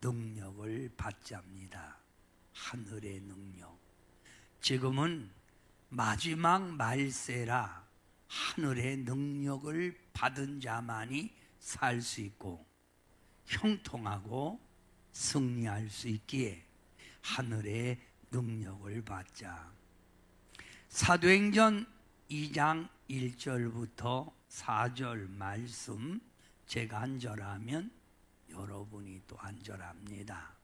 능력을 받잡니다. 하늘의 능력. 지금은 마지막 말세라 하늘의 능력을 받은 자만이 살 수 있고 형통하고 승리할 수 있기에 하늘의 능력을 받자. 사도행전 2장 1절부터 4절 말씀 제가 한 절하면 여러분이 또 한 절합니다.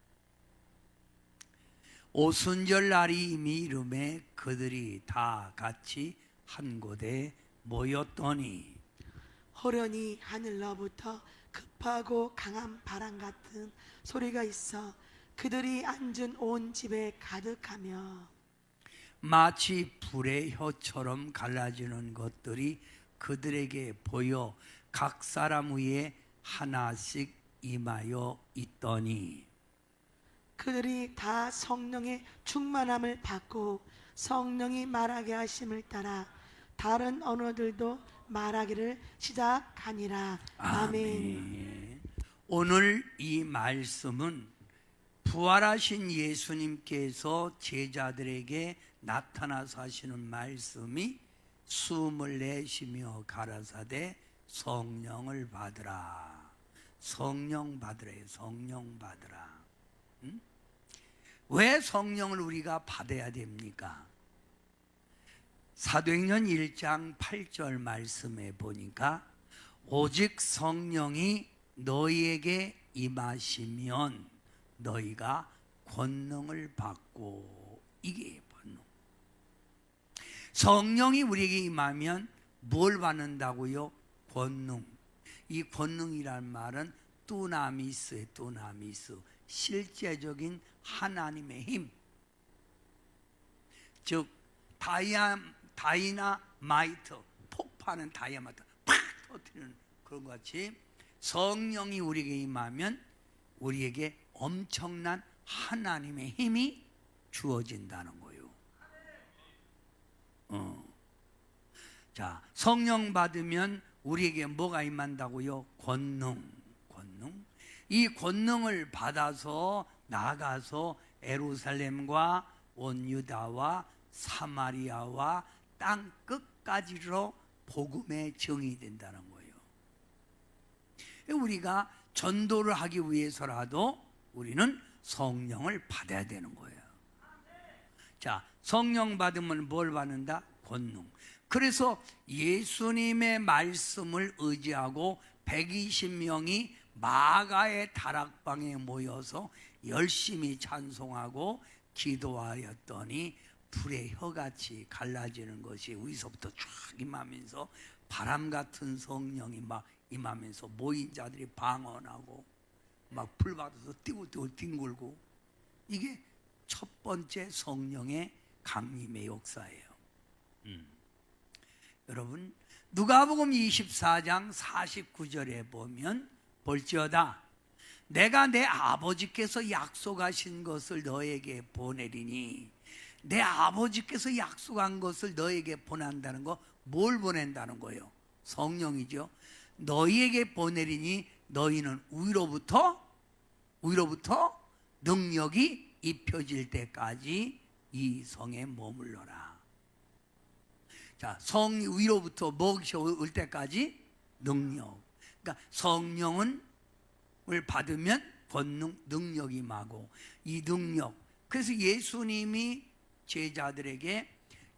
오순절 날이 이미 이름에 그들이 다 같이 한 곳에 모였더니 호련히 하늘로부터 급하고 강한 바람 같은 소리가 있어 그들이 앉은 온 집에 가득하며 마치 불의 혀처럼 갈라지는 것들이 그들에게 보여 각 사람 위에 하나씩 임하여 있더니 그들이 다 성령의 충만함을 받고 성령이 말하게 하심을 따라 다른 언어들도 말하기를 시작하니라. 아멘. 오늘 이 말씀은 부활하신 예수님께서 제자들에게 나타나서 하시는 말씀이 숨을 내쉬며 가라사대 성령을 받으라. 성령 받으래요. 성령 받으라. 응? 왜 성령을 우리가 받아야 됩니까? 사도행전 1장 8절 말씀에 보니까 오직 성령이 너희에게 임하시면 너희가 권능을 받고, 이게 권능. 성령이 우리에게 임하면 뭘 받는다고요? 권능. 이 권능이란 말은 두나미스의 두나미스, 실제적인 하나님의 힘. 즉 다이나마이트, 폭파하는 다이아마이트 팍 터뜨리는 그런 것 같이 성령이 우리에게 임하면 우리에게 엄청난 하나님의 힘이 주어진다는 거예요. 자, 성령 받으면 우리에게 뭐가 임한다고요? 권능. 이 권능을 받아서 나아가서 에루살렘과 온 유다와 사마리아와 땅 끝까지로 복음의 증이 된다는 거예요. 우리가 전도를 하기 위해서라도 우리는 성령을 받아야 되는 거예요. 자, 성령 받으면 뭘 받는다? 권능. 그래서 예수님의 말씀을 의지하고 120명이 마가의 다락방에 모여서 열심히 찬송하고 기도하였더니 불의 혀같이 갈라지는 것이 위서부터 쫙 임하면서 바람 같은 성령이 막 임하면서 모인 자들이 방언하고 막 불 받아서 뛰고 뒹굴고, 이게 첫 번째 성령의 강림의 역사예요. 여러분, 누가복음 24장 49절에 보면 볼지어다 내가 내 아버지께서 약속하신 것을 너에게 보내리니, 내 아버지께서 약속한 것을 너에게 보낸다는 거, 뭘 보낸다는 거예요? 성령이죠. 너희에게 보내리니 너희는 위로부터 능력이 입혀질 때까지 이 성에 머물러라. 자, 성 위로부터 뭐가 올 때까지? 능력. 그러니까 성령을 받으면 권능, 능력이 임하고, 이 능력. 그래서 예수님이 제자들에게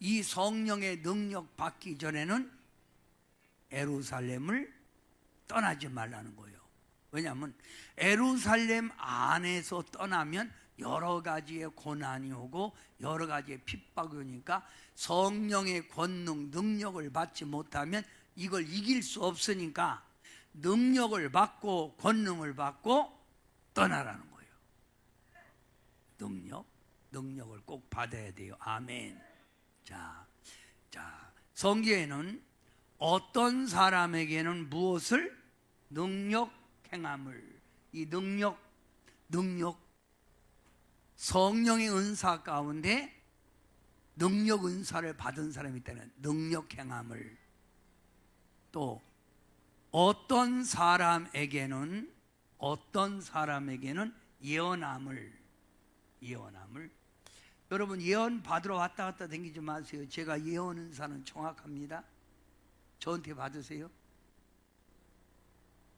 이 성령의 능력 받기 전에는 에루살렘을 떠나지 말라는 거예요. 왜냐하면 에루살렘 안에서 떠나면 여러 가지의 고난이 오고 여러 가지의 핍박이 오니까 성령의 권능, 능력을 받지 못하면 이걸 이길 수 없으니까 능력을 받고 권능을 받고 떠나라는 거예요. 능력을 꼭 받아야 돼요. 아멘. 자, 성경에는 어떤 사람에게는 무엇을? 능력 행함을. 이 능력 성령의 은사 가운데 능력 은사를 받은 사람이 있다면 능력 행함을, 또 어떤 사람에게는 예언함을 여러분 예언 받으러 왔다 갔다 다니지 마세요. 제가 예언 은사는 정확합니다. 저한테 받으세요.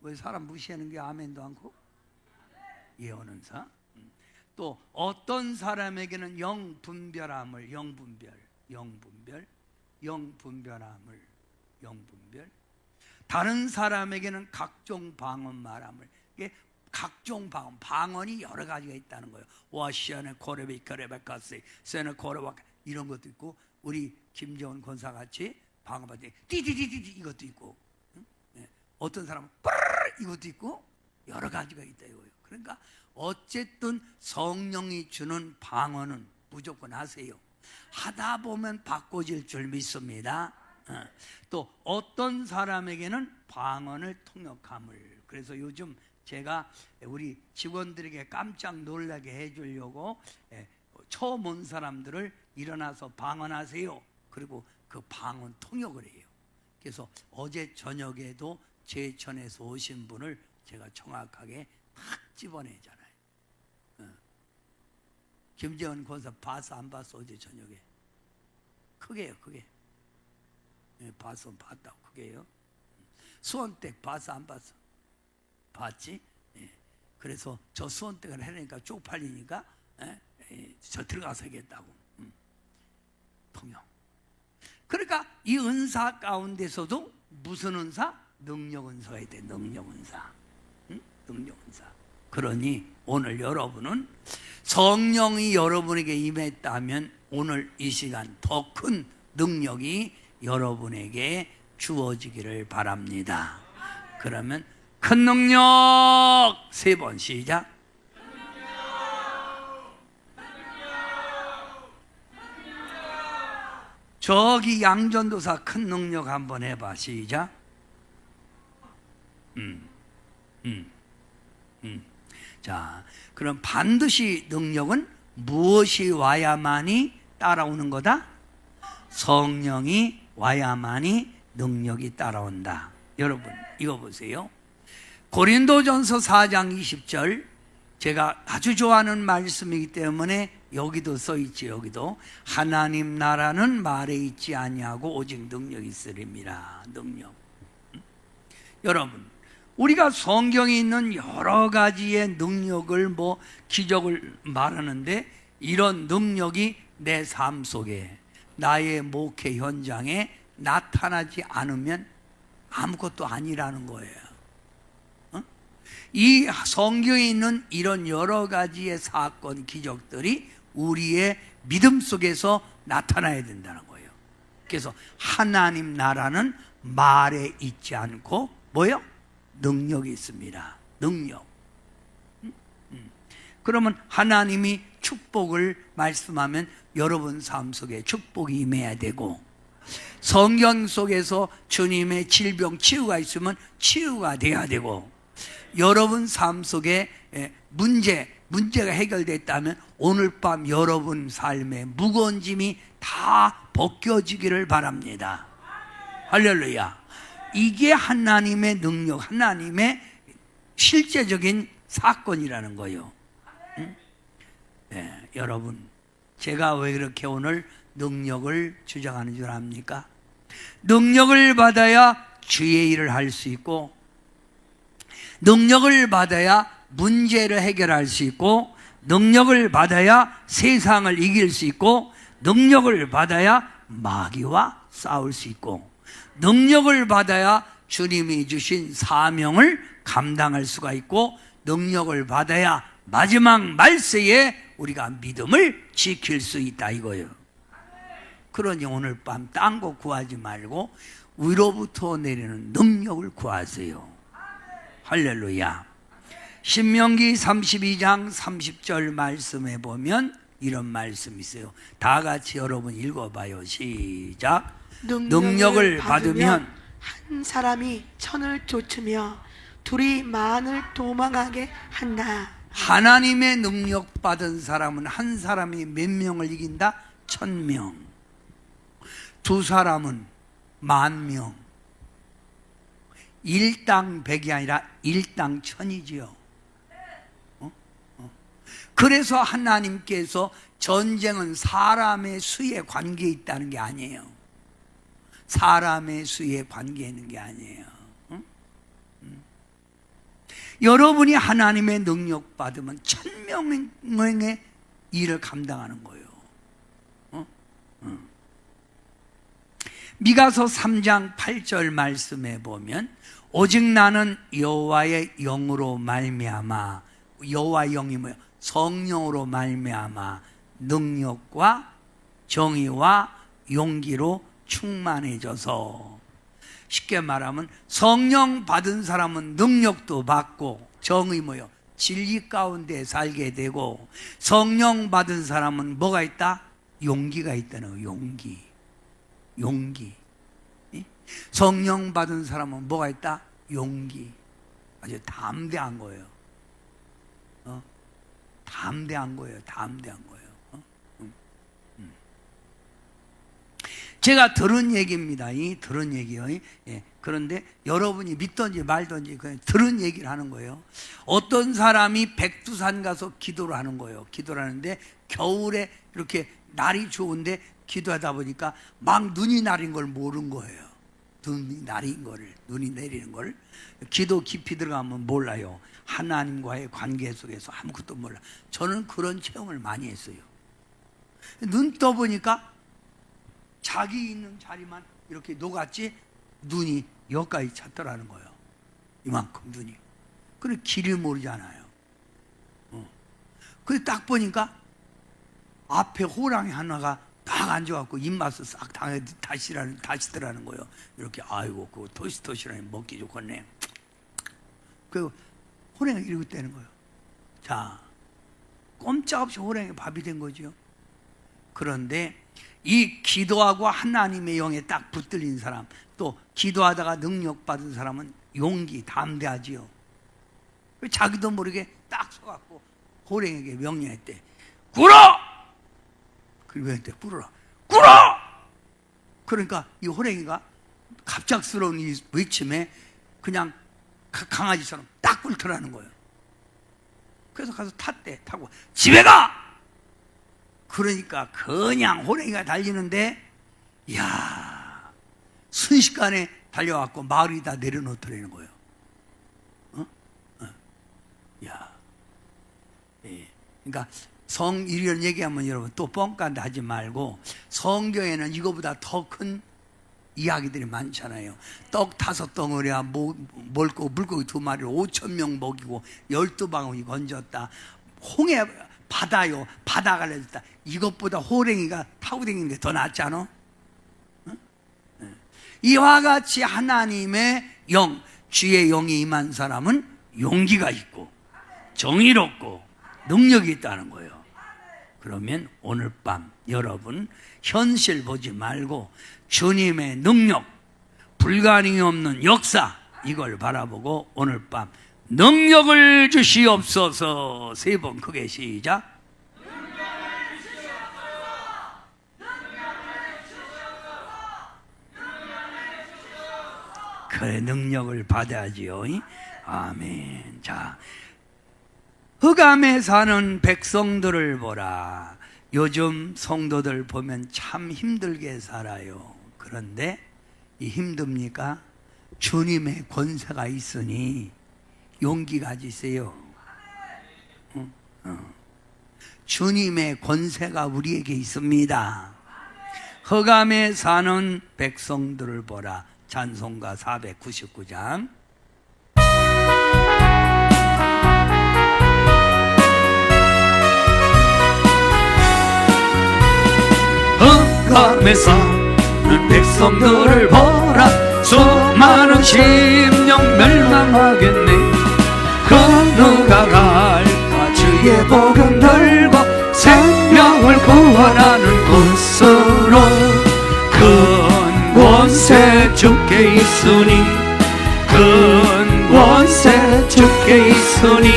왜 사람 무시하는 게 아멘도 않고? 예언 은사. 또 어떤 사람에게는 영분별함을 영분별. 다른 사람에게는 각종 방언 말함을. 이게 각종 방언이 여러 가지가 있다는 거예요. 와시아네 코레비 코레베카스 세네 코레바 이런 것도 있고, 우리 김재원 권사 같이 방언 받을 때 띠디디디디 이것도 있고, 어떤 사람은 이것도 있고, 여러 가지가 있다 이거예요. 그러니까 어쨌든 성령이 주는 방언은 무조건 하세요. 하다 보면 바꿔질 줄 믿습니다. 또 어떤 사람에게는 방언을 통역함을. 그래서 요즘 제가 우리 직원들에게 깜짝 놀라게 해주려고 처음 온 사람들을 일어나서 방언하세요. 그리고 그 방언 통역을 해요. 그래서 어제 저녁에도 제천에서 오신 분을 제가 정확하게 딱 집어내잖아요. 김재원 권사 봤어 안 봤어? 어제 저녁에 크게요. 봤다고 크게요. 수원댁 봤어 안 봤어? 봤지? 그래서 저 수원댁을 해내니까 쪽팔리니까 저 들어가서 하겠다고. 통역. 그러니까 이 은사 가운데서도 무슨 은사? 능력 은사가 돼. 능력 은사. 능력 은사. 그러니 오늘 여러분은 성령이 여러분에게 임했다면 오늘 이 시간 더 큰 능력이 여러분에게 주어지기를 바랍니다. 그러면 큰 능력 3번 시작. 저기 양전도사 큰 능력 한번 해봐. 시작. 자, 그럼 반드시 능력은 무엇이 와야만이 따라오는 거다? 성령이 와야만이 능력이 따라온다. 여러분 이거 보세요. 고린도전서 4장 20절, 제가 아주 좋아하는 말씀이기 때문에 여기도 써있지. 여기도 하나님 나라는 말에 있지 아니하고 오직 능력이 있으림이라. 능력. 여러분 우리가 성경에 있는 여러 가지의 능력을 기적을 말하는데, 이런 능력이 내 삶 속에 나의 목회 현장에 나타나지 않으면 아무것도 아니라는 거예요. 이 성경에 있는 이런 여러 가지의 사건, 기적들이 우리의 믿음 속에서 나타나야 된다는 거예요. 그래서 하나님 나라는 말에 있지 않고 뭐요? 능력이 있습니다. 능력. 그러면 하나님이 축복을 말씀하면 여러분 삶 속에 축복이 임해야 되고, 성경 속에서 주님의 질병 치유가 있으면 치유가 돼야 되고, 여러분 삶 속에 문제가 해결됐다면 오늘 밤 여러분 삶의 무거운 짐이 다 벗겨지기를 바랍니다. 할렐루야. 이게 하나님의 능력, 하나님의 실제적인 사건이라는 거예요. 여러분, 제가 왜 그렇게 오늘 능력을 주장하는 줄 압니까? 능력을 받아야 주의 일을 할 수 있고, 능력을 받아야 문제를 해결할 수 있고, 능력을 받아야 세상을 이길 수 있고, 능력을 받아야 마귀와 싸울 수 있고, 능력을 받아야 주님이 주신 사명을 감당할 수가 있고, 능력을 받아야 마지막 말세에 우리가 믿음을 지킬 수 있다 이거예요. 그러니 오늘 밤 딴 거 구하지 말고 위로부터 내리는 능력을 구하세요. 할렐루야. 신명기 32장 30절 말씀에 보면 이런 말씀이 있어요. 다 같이 여러분 읽어봐요. 시작. 능력을 받으면 한 사람이 천을 쫓으며 둘이 만을 도망하게 한다. 하나님의 능력 받은 사람은 한 사람이 몇 명을 이긴다? 1000명. 두 사람은 10,000명. 일당 100이 아니라 일당 1000이지요. 그래서 하나님께서 전쟁은 사람의 수에 관계에 있다는 게 아니에요. 사람의 수에 관계에 있는 게 아니에요. 응? 여러분이 하나님의 능력 받으면 1000명의 일을 감당하는 거예요. 미가서 3장 8절 말씀에 보면 오직 나는 여호와의 영으로 말미암아, 여호와의 영이 뭐예요? 성령으로 말미암아 능력과 정의와 용기로 충만해져서, 쉽게 말하면 성령 받은 사람은 능력도 받고 정의 뭐예요? 진리 가운데 살게 되고, 성령 받은 사람은 뭐가 있다? 용기가 있다는 거예요. 용기. 성령 받은 사람은 뭐가 있다? 용기. 아주 담대한 거예요. 담대한 거예요. 제가 들은 얘기입니다. 들은 얘기요. 그런데 여러분이 믿든지 말든지 그냥 들은 얘기를 하는 거예요. 어떤 사람이 백두산 가서 기도를 하는 거예요. 기도를 하는데 겨울에 이렇게 날이 좋은데 기도하다 보니까 막 눈이 내린 걸 모르는 거예요. 눈이 내리는 걸. 기도 깊이 들어가면 몰라요. 하나님과의 관계 속에서 아무것도 몰라. 저는 그런 체험을 많이 했어요. 눈 떠보니까 자기 있는 자리만 이렇게 녹았지 눈이 여기까지 찼더라는 거예요. 이만큼 눈이. 그래 길을 모르잖아요. 그래 딱 보니까 앞에 호랑이 하나가 딱 앉아갖고 입맛을 싹 다시더라는 거예요. 이렇게 아이고 그 토시토시라니 먹기 좋겠네. 그 호랑이가 이러고 있다는 거예요. 자, 꼼짝없이 호랑이가 밥이 된 거죠. 그런데 이 기도하고 하나님의 영에 딱 붙들린 사람, 또 기도하다가 능력 받은 사람은 용기, 담대하지요. 자기도 모르게 딱 서갖고 호랑이에게 명령했대. 굴어! 그리고 했대. 굴어라. 그러니까 이 호랑이가 갑작스러운 이 외침에 그냥 강아지처럼 딱 굴더라는 거예요. 그래서 가서 타고 집에 가! 그러니까 그냥 호랑이가 달리는데, 이야, 순식간에 달려왔고 마을이 다 내려놓더라는 거예요. 야, 그러니까 이런 얘기하면 여러분 또 뻥간다 하지 말고, 성경에는 이거보다 더 큰 이야기들이 많잖아요. 떡 5덩어리와 물고기 2마리를 5,000명 먹이고 12방울이 건졌다. 홍해 바다가 내렸다. 이것보다 호랭이가 타고 다니는 게 더 낫지 않아? 이와 같이 하나님의 영, 주의 영이 임한 사람은 용기가 있고 정의롭고 능력이 있다는 거예요. 그러면 오늘 밤 여러분 현실 보지 말고 주님의 능력, 불가능이 없는 역사, 이걸 바라보고 오늘 밤 능력을 주시옵소서. 3번 크게 시작. 그래, 능력을 받아야지요. 아멘. 자, 흑암에 사는 백성들을 보라. 요즘 성도들 보면 참 힘들게 살아요. 그런데 이 힘듭니까? 주님의 권세가 있으니 용기 가지세요. 주님의 권세가 우리에게 있습니다. 흑암에 사는 백성들을 보라. 찬송가 499장. 흑암에 사는 백성들을 보라. 수많은 심령 멸망하겠네. 그 누가 갈까 주의 복음 들고 생명을 구원하는 곳으로. 큰 권세 주께 있으니, 큰 권세 주께 있으니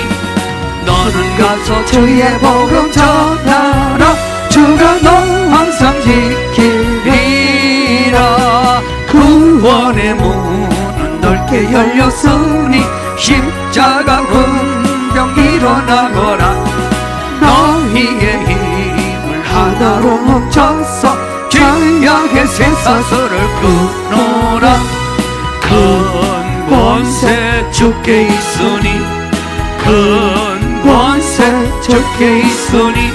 너는 가서 주의 복음 전하라. 주가 너 항상 지키리라. 구원의 문은 넓게 열렸으니 십자가 은병 일어나거라. 이의 힘을 하나로 뭉쳐서 죄악의 쇠사슬을 끊어라. 큰 권세 주께 있으니, 큰 권세 주께 있으니,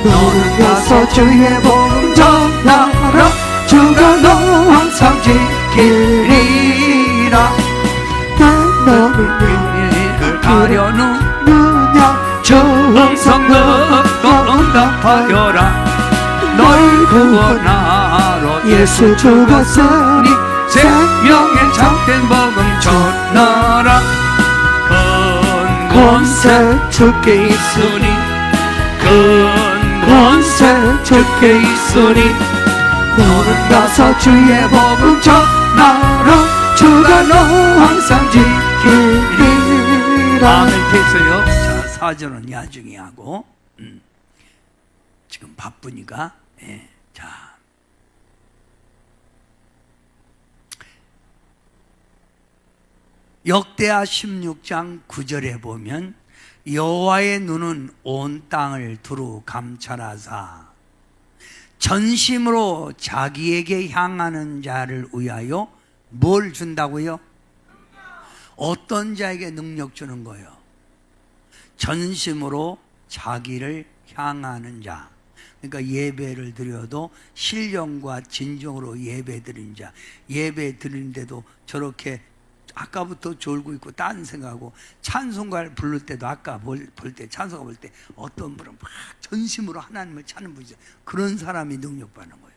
너는 가서 주의 복음 전하라. 주가 너 항상 지키리라. 너는 일을 가려느냐, 주 음성 듣고 응답하여라. 널 구원하러 예수 죽었으니 생명의 참된 복음 전하라. 큰 권세 주께 있으니, 큰 권세 주께 있으니, 너는 가서 주의 복음 전하라. 주가 너 항상 지키리라. 아멘. 됐어요. 자, 사절은 나중에 하고, 지금 바쁘니까. 예, 자, 역대하 16장 9절에 보면 여호와의 눈은 온 땅을 두루 감찰하사 전심으로 자기에게 향하는 자를 위하여 뭘 준다고요? 어떤 자에게 능력 주는 거예요? 전심으로 자기를 향하는 자. 그러니까 예배를 드려도 신령과 진정으로 예배 드리는 자. 예배 드리는데도 저렇게 아까부터 졸고 있고 딴 생각하고, 찬송가를 부를 때도 아까 볼 때 찬송가 볼 때 어떤 분은 막 전심으로 하나님을 찾는 분이죠. 그런 사람이 능력 받는 거예요.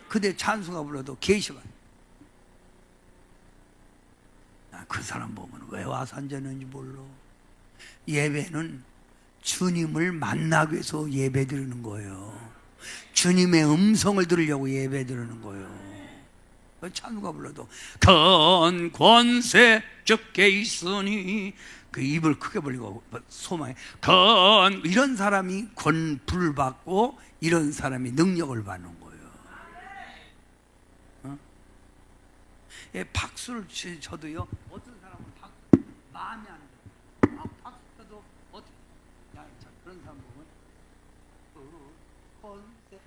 근데 찬송가 불러도 계시만, 그 사람 보면 왜 와서 앉았는지 몰라. 예배는 주님을 만나기 위해서 예배 드리는 거예요. 주님의 음성을 들으려고 예배 드리는 거예요. 찬송가 불러도 큰 권세 주께 있으니, 그 입을 크게 벌리고 소망에 큰, 이런 사람이 불 받고 이런 사람이 능력을 받는 거예요. 예, 박수를 쳐도요, 어떤 사람은 박수 마음에 안 들어요. 박수 쳐도 어떻게, 야, 자, 그런 사람 보면 권세,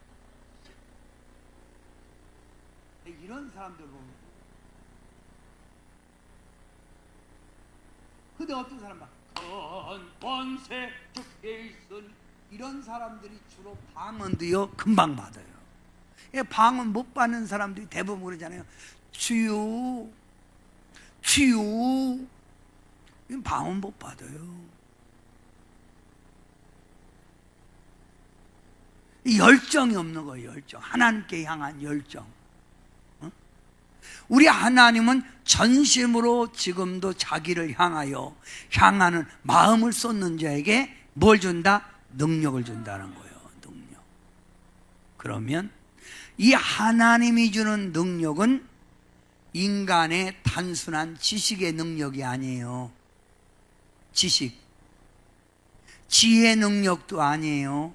이런 사람들 보면. 근데 어떤 사람 봐, 큰 권세 주께 있으니, 이런 사람들이 주로 방언도요 금방 받아요. 예, 방언 못 받는 사람들이 대부분 그러잖아요. 주여, 주여. 이건 방언 못 받아요. 열정이 없는 거예요. 열정. 하나님께 향한 열정. 우리 하나님은 전심으로 지금도 자기를 향하여 향하는 마음을 쏟는 자에게 뭘 준다? 능력을 준다는 거예요. 능력. 그러면 이 하나님이 주는 능력은 인간의 단순한 지식의 능력이 아니에요. 지식, 지혜 능력도 아니에요.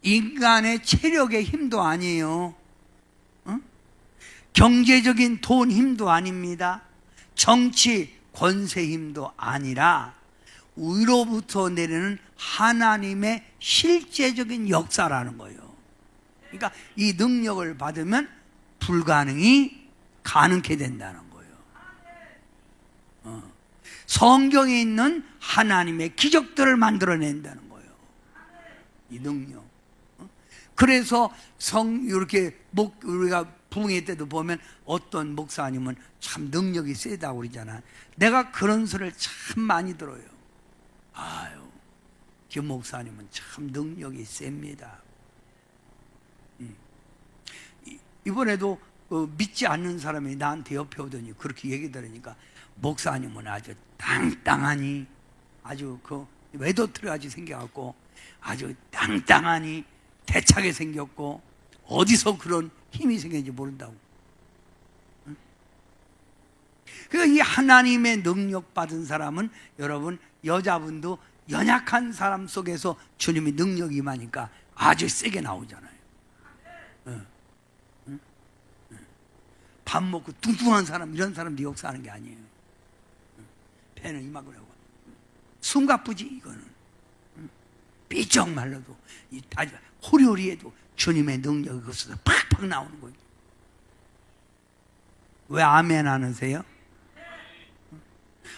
인간의 체력의 힘도 아니에요. 경제적인 돈 힘도 아닙니다. 정치, 권세 힘도 아니라 위로부터 내리는 하나님의 실제적인 역사라는 거예요. 그러니까 이 능력을 받으면 불가능이 가능케 된다는 거예요. 성경에 있는 하나님의 기적들을 만들어낸다는 거예요. 이 능력. 그래서 이렇게 우리가 부흥회 때도 보면 어떤 목사님은 참 능력이 세다고 그러잖아. 내가 그런 소리를 참 많이 들어요. 아유, 김 목사님은 참 능력이 셉니다. 이번에도 믿지 않는 사람이 나한테 옆에 오더니 그렇게 얘기 들으니까, 목사님은 아주 땅땅하니, 아주 그 외도틀같이 생겨갖고 아주 땅땅하니 대차게 생겼고 어디서 그런 힘이 생겼는지 모른다고. 그러니까 이 하나님의 능력 받은 사람은, 여러분, 여자분도 연약한 사람 속에서 주님이 능력이 임하니까 아주 세게 나오잖아요. 밥 먹고 뚱뚱한 사람, 이런 사람도 역사하는 게 아니에요. 배는 이만큼 하고 숨가쁘지 이거는. 삐쩍 말라도 아주 호리호리해도 주님의 능력이 그것에서 팍팍 나오는 거예요. 왜 아멘 안 하세요?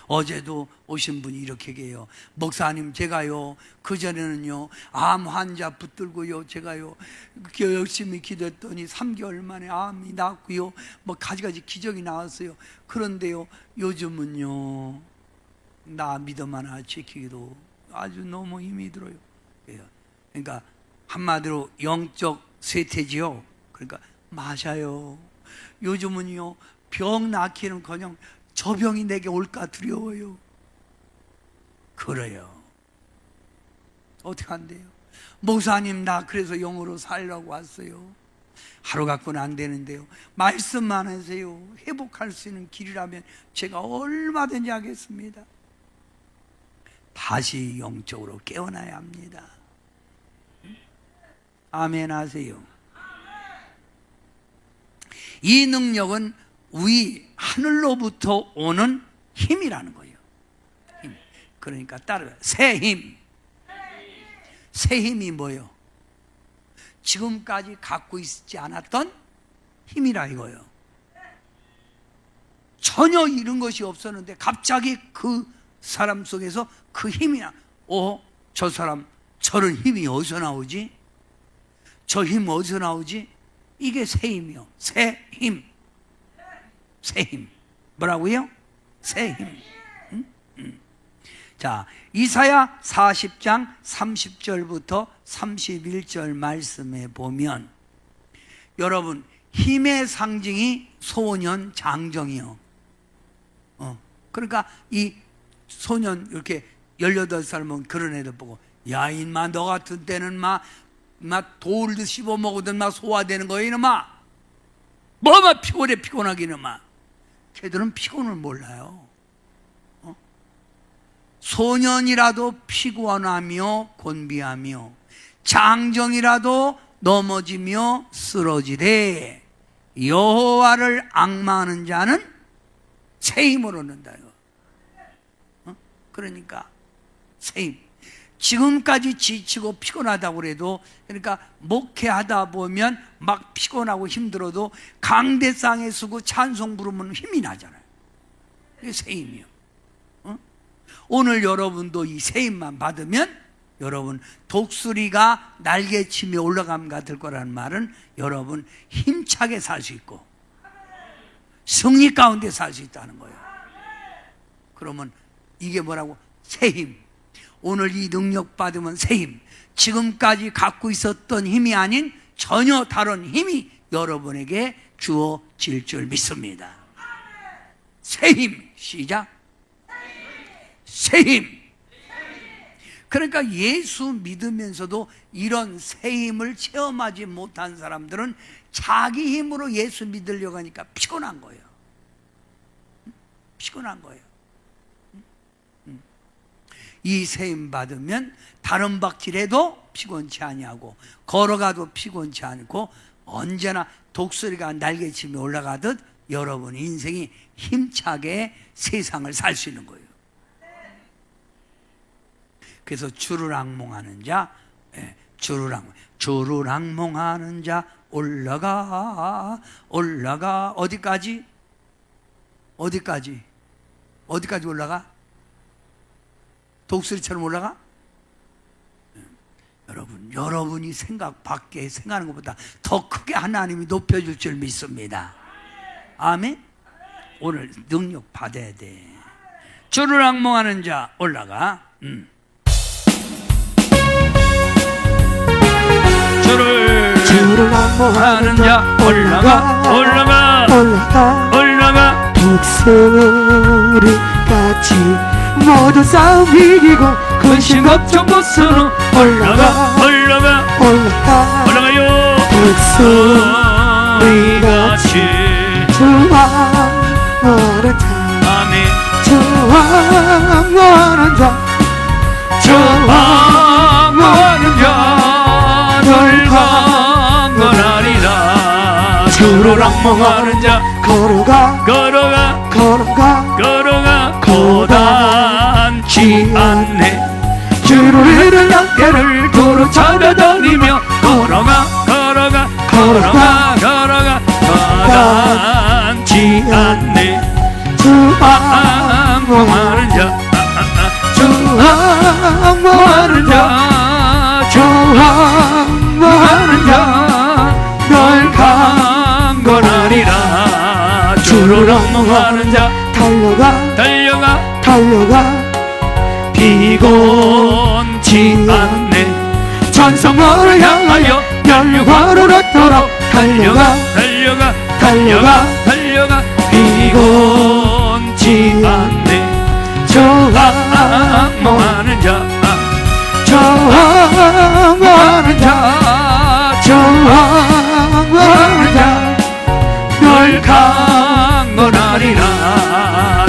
어제도 오신 분이 이렇게 얘기해요. 목사님, 제가요 그전에는요 암 환자 붙들고요 제가요 열심히 기도했더니 3개월 만에 암이 낫고요 뭐 가지가지 기적이 나왔어요. 그런데요 요즘은요 나 믿음 하나 지키기도 아주 너무 힘이 들어요. 그러니까 한마디로 영적 쇠퇴지요. 그러니까 맞아요. 요즘은요 병 낫기는커녕 저 병이 내게 올까 두려워요. 그래요. 어떻게 한대요? 목사님, 나 그래서 영으로 살려고 왔어요. 하루 갖고는 안 되는데요. 말씀만 하세요. 회복할 수 있는 길이라면 제가 얼마든지 하겠습니다. 다시 영적으로 깨어나야 합니다. 아멘 하세요. 이 능력은 위 하늘로부터 오는 힘이라는 거예요. 힘. 그러니까 따라요. 새 힘. 새 힘이 뭐예요? 지금까지 갖고 있지 않았던 힘이라 이거예요. 전혀 이런 것이 없었는데 갑자기 그 사람 속에서 그 힘이 저 사람 저런 힘이 어디서 나오지? 저 힘 어디서 나오지? 이게 새 힘이요. 새 힘. 새 힘. 뭐라고요? 새 힘. 자, 이사야 40장 30절부터 31절 말씀에 보면 여러분 힘의 상징이 소년 장정이요. 그러니까 이 소년 이렇게 18살면 그런 애들 보고 야 인마 너 같은 때는 막 돌도 씹어먹으든 막 소화되는 거야 이놈아. 뭐만 피곤하게 이놈아. 걔들은 피곤을 몰라요. 소년이라도 피곤하며 곤비하며 장정이라도 넘어지며 쓰러지되 여호와를 앙망하는 자는 새 힘을 얻는다. 그러니까 새 힘. 지금까지 지치고 피곤하다고 그래도 그러니까 목회하다 보면 막 피곤하고 힘들어도 강대상에 서고 찬송 부르면 힘이 나잖아요. 이게 새 힘이요. 오늘 여러분도 이 새 힘만 받으면 여러분 독수리가 날개치며 올라감 같을 거라는 말은 여러분 힘차게 살 수 있고 승리 가운데 살 수 있다는 거예요. 그러면 이게 뭐라고? 새 힘. 오늘 이 능력 받으면 새 힘. 지금까지 갖고 있었던 힘이 아닌 전혀 다른 힘이 여러분에게 주어질 줄 믿습니다. 새 힘. 시작. 새 힘. 그러니까 예수 믿으면서도 이런 새 힘을 체험하지 못한 사람들은 자기 힘으로 예수 믿으려고 하니까 피곤한 거예요. 피곤한 거예요. 이 새 힘 받으면 다른 박질해도 피곤치 아니하고 걸어가도 피곤치 않고 언제나 독수리가 날개치며 올라가듯 여러분 인생이 힘차게 세상을 살 수 있는 거예요. 그래서 주를 앙몽하는 자, 주를 앙몽하는 자 올라가 어디까지? 어디까지 올라가? 독수리처럼 올라가? 여러분이 생각 밖에 생각하는 것보다 더 크게 하나님이 높여줄 줄 믿습니다. 아멘. 오늘 능력 받아야 돼. 주를 앙몽하는 자 올라가. 주를 앙몽하는 자 올라가 독수리같이 모든 싸움 이기고 근심 걱정 벗어나 올라가요. 독수리같이 주왕을 타 아멘. 주왕하는 자 널 강건하리라. 주를 앙몽하는 자 걸어가 고단치 않네. 주를 향해를 달려가 달려가 달려가 비곤치 않네. 천성을 향하여 열과로로도록 달려가 달려가 달려가 달려가 비곤치 않네. 저항하는 자 저항하는 자 저항하는 자널 강건하리라.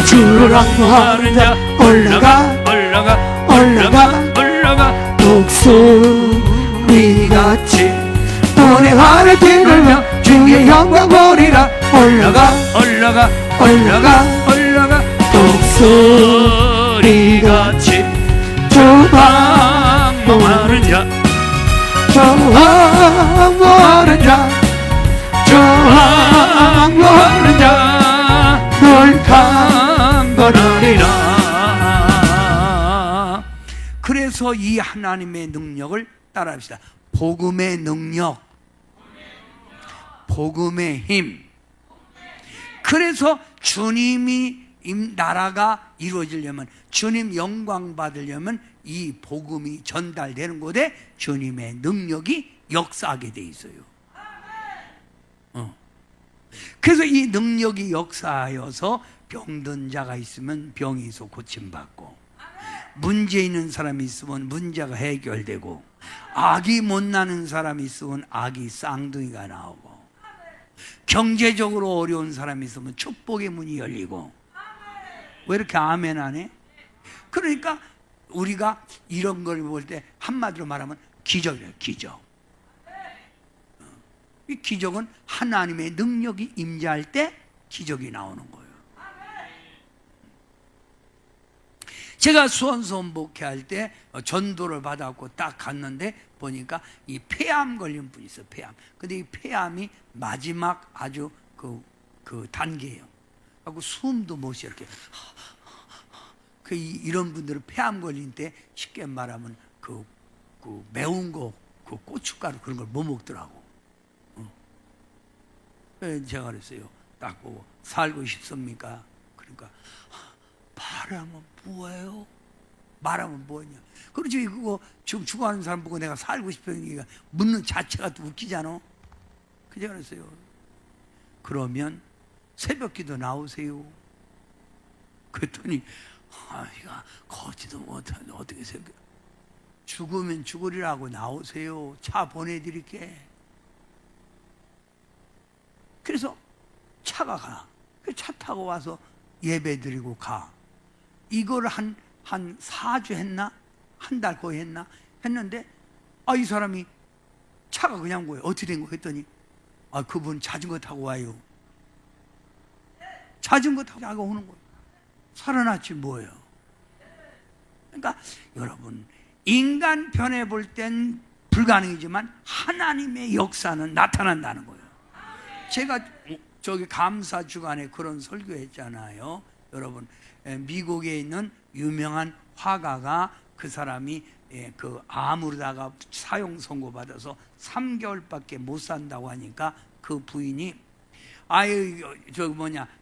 주를 항구하는 자 올라가 올라가 올라가 올라가 독수리같이 운행하는 비를며 주의 영광 보리라 올라가 올라가 올라가 올라가 독수리같이 저항하는 자 저항하는 자 저항하는 자널 강건하리라. 그래서 이 하나님의 능력을 따라합시다. 복음의 능력, 복음의 힘. 그래서 주님이 나라가 이루어지려면, 주님 영광 받으려면 이 복음이 전달되는 곳에 주님의 능력이 역사하게 돼 있어요. 그래서 이 능력이 역사하여서 병든 자가 있으면 병에서 고침받고, 문제 있는 사람이 있으면 문제가 해결되고, 악이 못 나는 사람이 있으면 악이 쌍둥이가 나오고, 경제적으로 어려운 사람이 있으면 축복의 문이 열리고. 왜 이렇게 아멘 안 해? 그러니까 우리가 이런 걸 볼 때 한마디로 말하면 기적이에요. 기적. 이 기적은 하나님의 능력이 임재할 때 기적이 나오는 거예요. 제가 수원서 목회할 때 전도를 받았고 딱 갔는데 보니까 이 폐암 걸린 분이 있어요. 폐암. 근데 이 폐암이 마지막 아주 그 단계예요. 하고 숨도 못 쉬어 이렇게. 이런 분들은 폐암 걸린 때 쉽게 말하면 그 매운 거, 그 고춧가루 그런 걸 못 먹더라고. 그래서 제가 그랬어요. 딱 보고 살고 싶습니까? 그러니까 말하면 뭐예요? 말하면 뭐냐? 그렇지. 그거 지금 죽어가는 사람 보고 내가 살고 싶으니까 묻는 자체가 또 웃기잖아. 그제 그랬어요. 그러면 새벽기도 나오세요. 그랬더니 이가 걷지도 못하는데 어떻게 새벽? 죽으면 죽으리라고 나오세요. 차 보내드릴게. 그래서 차가 가. 차 타고 와서 예배 드리고 가. 이걸 한 4주 했나? 한 달 거의 했나? 했는데 이 사람이 차가 그냥 거예요. 어떻게 된 거 했더니 그분 자전거 타고 와요. 자전거 타고 오는 거예요. 살아났지 뭐예요. 그러니까 여러분, 인간 편에 볼 땐 불가능이지만 하나님의 역사는 나타난다는 거예요. 제가 저기 감사 주간에 그런 설교했잖아요. 여러분, 미국에 있는 유명한 화가가 그 사람이 그 암으로다가 사형 선고 받아서 3개월밖에 못 산다고 하니까 그 부인이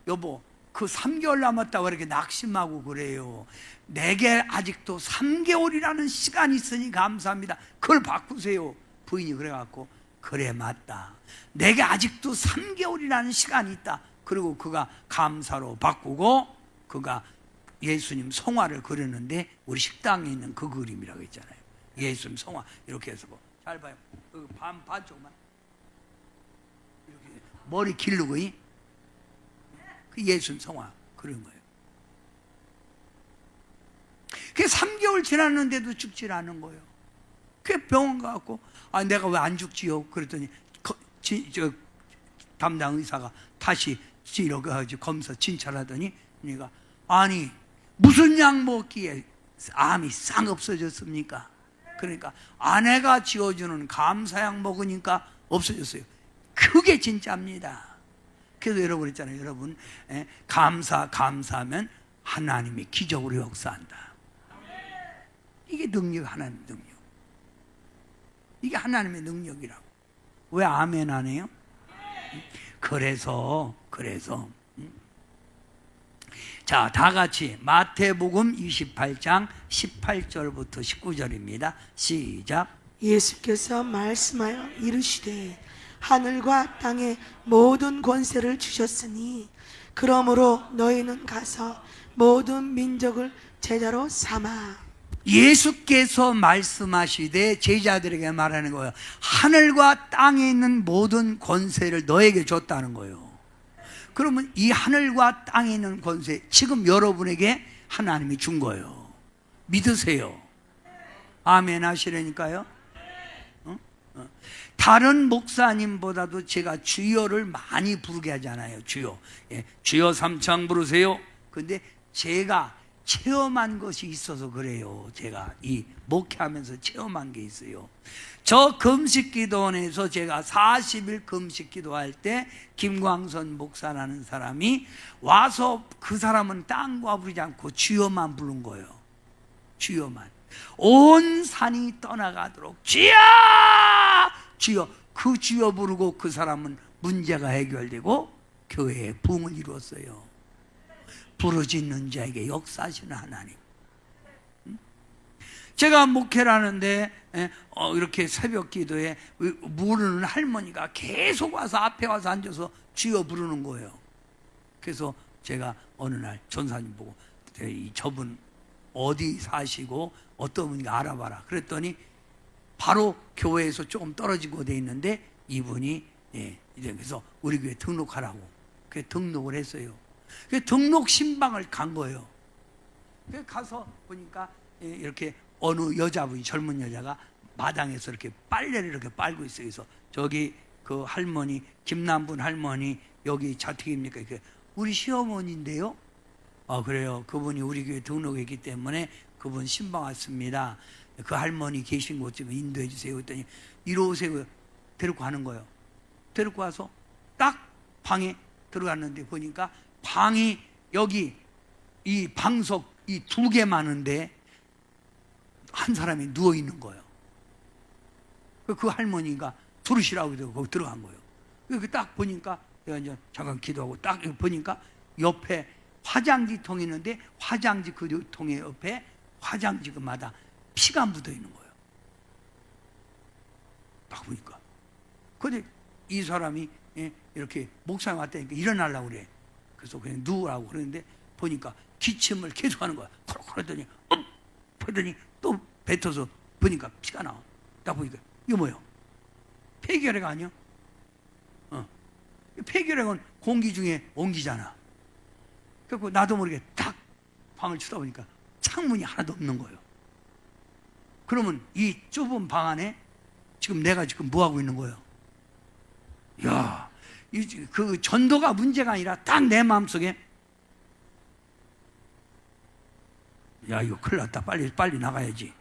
여보 그 3개월 남았다고 이렇게 낙심하고 그래요. 내게 아직도 3개월이라는 시간이 있으니 감사합니다. 그걸 바꾸세요. 부인이 그래갖고 그래 맞다. 내게 아직도 3개월이라는 시간이 있다. 그리고 그가 감사로 바꾸고 그가 예수님 성화를 그렸는데 우리 식당에 있는 그 그림이라고 했잖아요. 예수님 성화 이렇게 해서 잘 봐요. 그 반쪽만 이렇게 머리 기르고 그 예수님 성화 그런 거예요. 그게 3개월 지났는데도 죽질 않은 거예요. 그 병원 가갖고 내가 왜 안 죽지요? 그랬더니 담당 의사가 다시 이렇게 검사 진찰하더니 그러니까 무슨 약 먹기에 암이 싹 없어졌습니까? 그러니까 아내가 지어주는 감사약 먹으니까 없어졌어요. 그게 진짜입니다. 그래서 여러분 있잖아요. 여러분 감사하면 하나님이 기적으로 역사한다. 이게 하나님의 능력. 이게 하나님의 능력이라고. 왜 아멘 안 해요? 자, 다 같이 마태복음 28장 18절부터 19절입니다. 시작. 예수께서 말씀하여 이르시되 하늘과 땅의 모든 권세를 주셨으니 그러므로 너희는 가서 모든 민족을 제자로 삼아. 예수께서 말씀하시되 제자들에게 말하는 거예요. 하늘과 땅에 있는 모든 권세를 너에게 줬다는 거예요. 그러면 이 하늘과 땅에 있는 권세, 지금 여러분에게 하나님이 준 거예요. 믿으세요. 아멘 하시라니까요. 다른 목사님보다도 제가 주여를 많이 부르게 하잖아요. 주여. 예, 주여 삼창 부르세요. 근데 제가 체험한 것이 있어서 그래요. 제가 이 목회하면서 체험한 게 있어요. 저 금식기도원에서 제가 40일 금식기도할 때 김광선 목사라는 사람이 와서, 그 사람은 땅과 부르지 않고 주여만 부른 거예요. 주여만. 온 산이 떠나가도록 주여! 주여. 그 주여 부르고 그 사람은 문제가 해결되고 교회에 부흥을 이루었어요. 부르짖는 자에게 역사하시는 하나님. 제가 목회를 하는데 이렇게 새벽 기도에 모르는 할머니가 계속 와서 앞에 와서 앉아서 주여 부르는 거예요. 그래서 제가 어느 날 전사님 보고 저분 어디 사시고 어떤 분인가 알아봐라 그랬더니 바로 교회에서 조금 떨어지고 돼 있는데 이분이 그래서 우리 교회 등록하라고 그래서 등록을 했어요. 그래서 등록 신방을 간 거예요. 그래서 가서 보니까 이렇게 어느 여자분이, 젊은 여자가 마당에서 이렇게 빨래를 이렇게 빨고 있어요. 그래서 저기 그 할머니, 김남분 할머니 여기 자택입니까? 우리 시어머니인데요. 그래요. 그분이 우리 교회 등록했기 때문에 그분 신방 왔습니다. 그 할머니 계신 곳 좀 인도해 주세요. 그랬더니 이리 오세요. 데리고 가는 거예요. 데리고 와서 딱 방에 들어갔는데 보니까 방이 여기 이 방석 이 2개 많은데 한 사람이 누워 있는 거예요. 그 할머니가 부르시라고 해서 거기 들어간 거예요. 그 딱 보니까 내가 이제 잠깐 기도하고 딱 보니까 옆에 화장지 통이 있는데 화장지 그 통의 옆에 화장지 그마다 피가 묻어 있는 거예요. 딱 보니까. 근데 이 사람이 이렇게 목사님 왔다니까 일어나려고 그래. 그래서 그냥 누우라고 그러는데 보니까 기침을 계속 하는 거야. 그러더니 그러더니 또 뱉어서 보니까 피가 나와. 딱 보니까 이거 뭐예요? 폐결핵 아니야? 폐결핵은 공기 중에 옮기잖아. 그래서 나도 모르게 딱 방을 쳐다보니까 창문이 하나도 없는 거예요. 그러면 이 좁은 방 안에 지금 내가 지금 뭐 하고 있는 거예요? 야, 그 전도가 문제가 아니라 딱 내 마음속에 야, 이거 큰일 났다. 빨리 나가야지.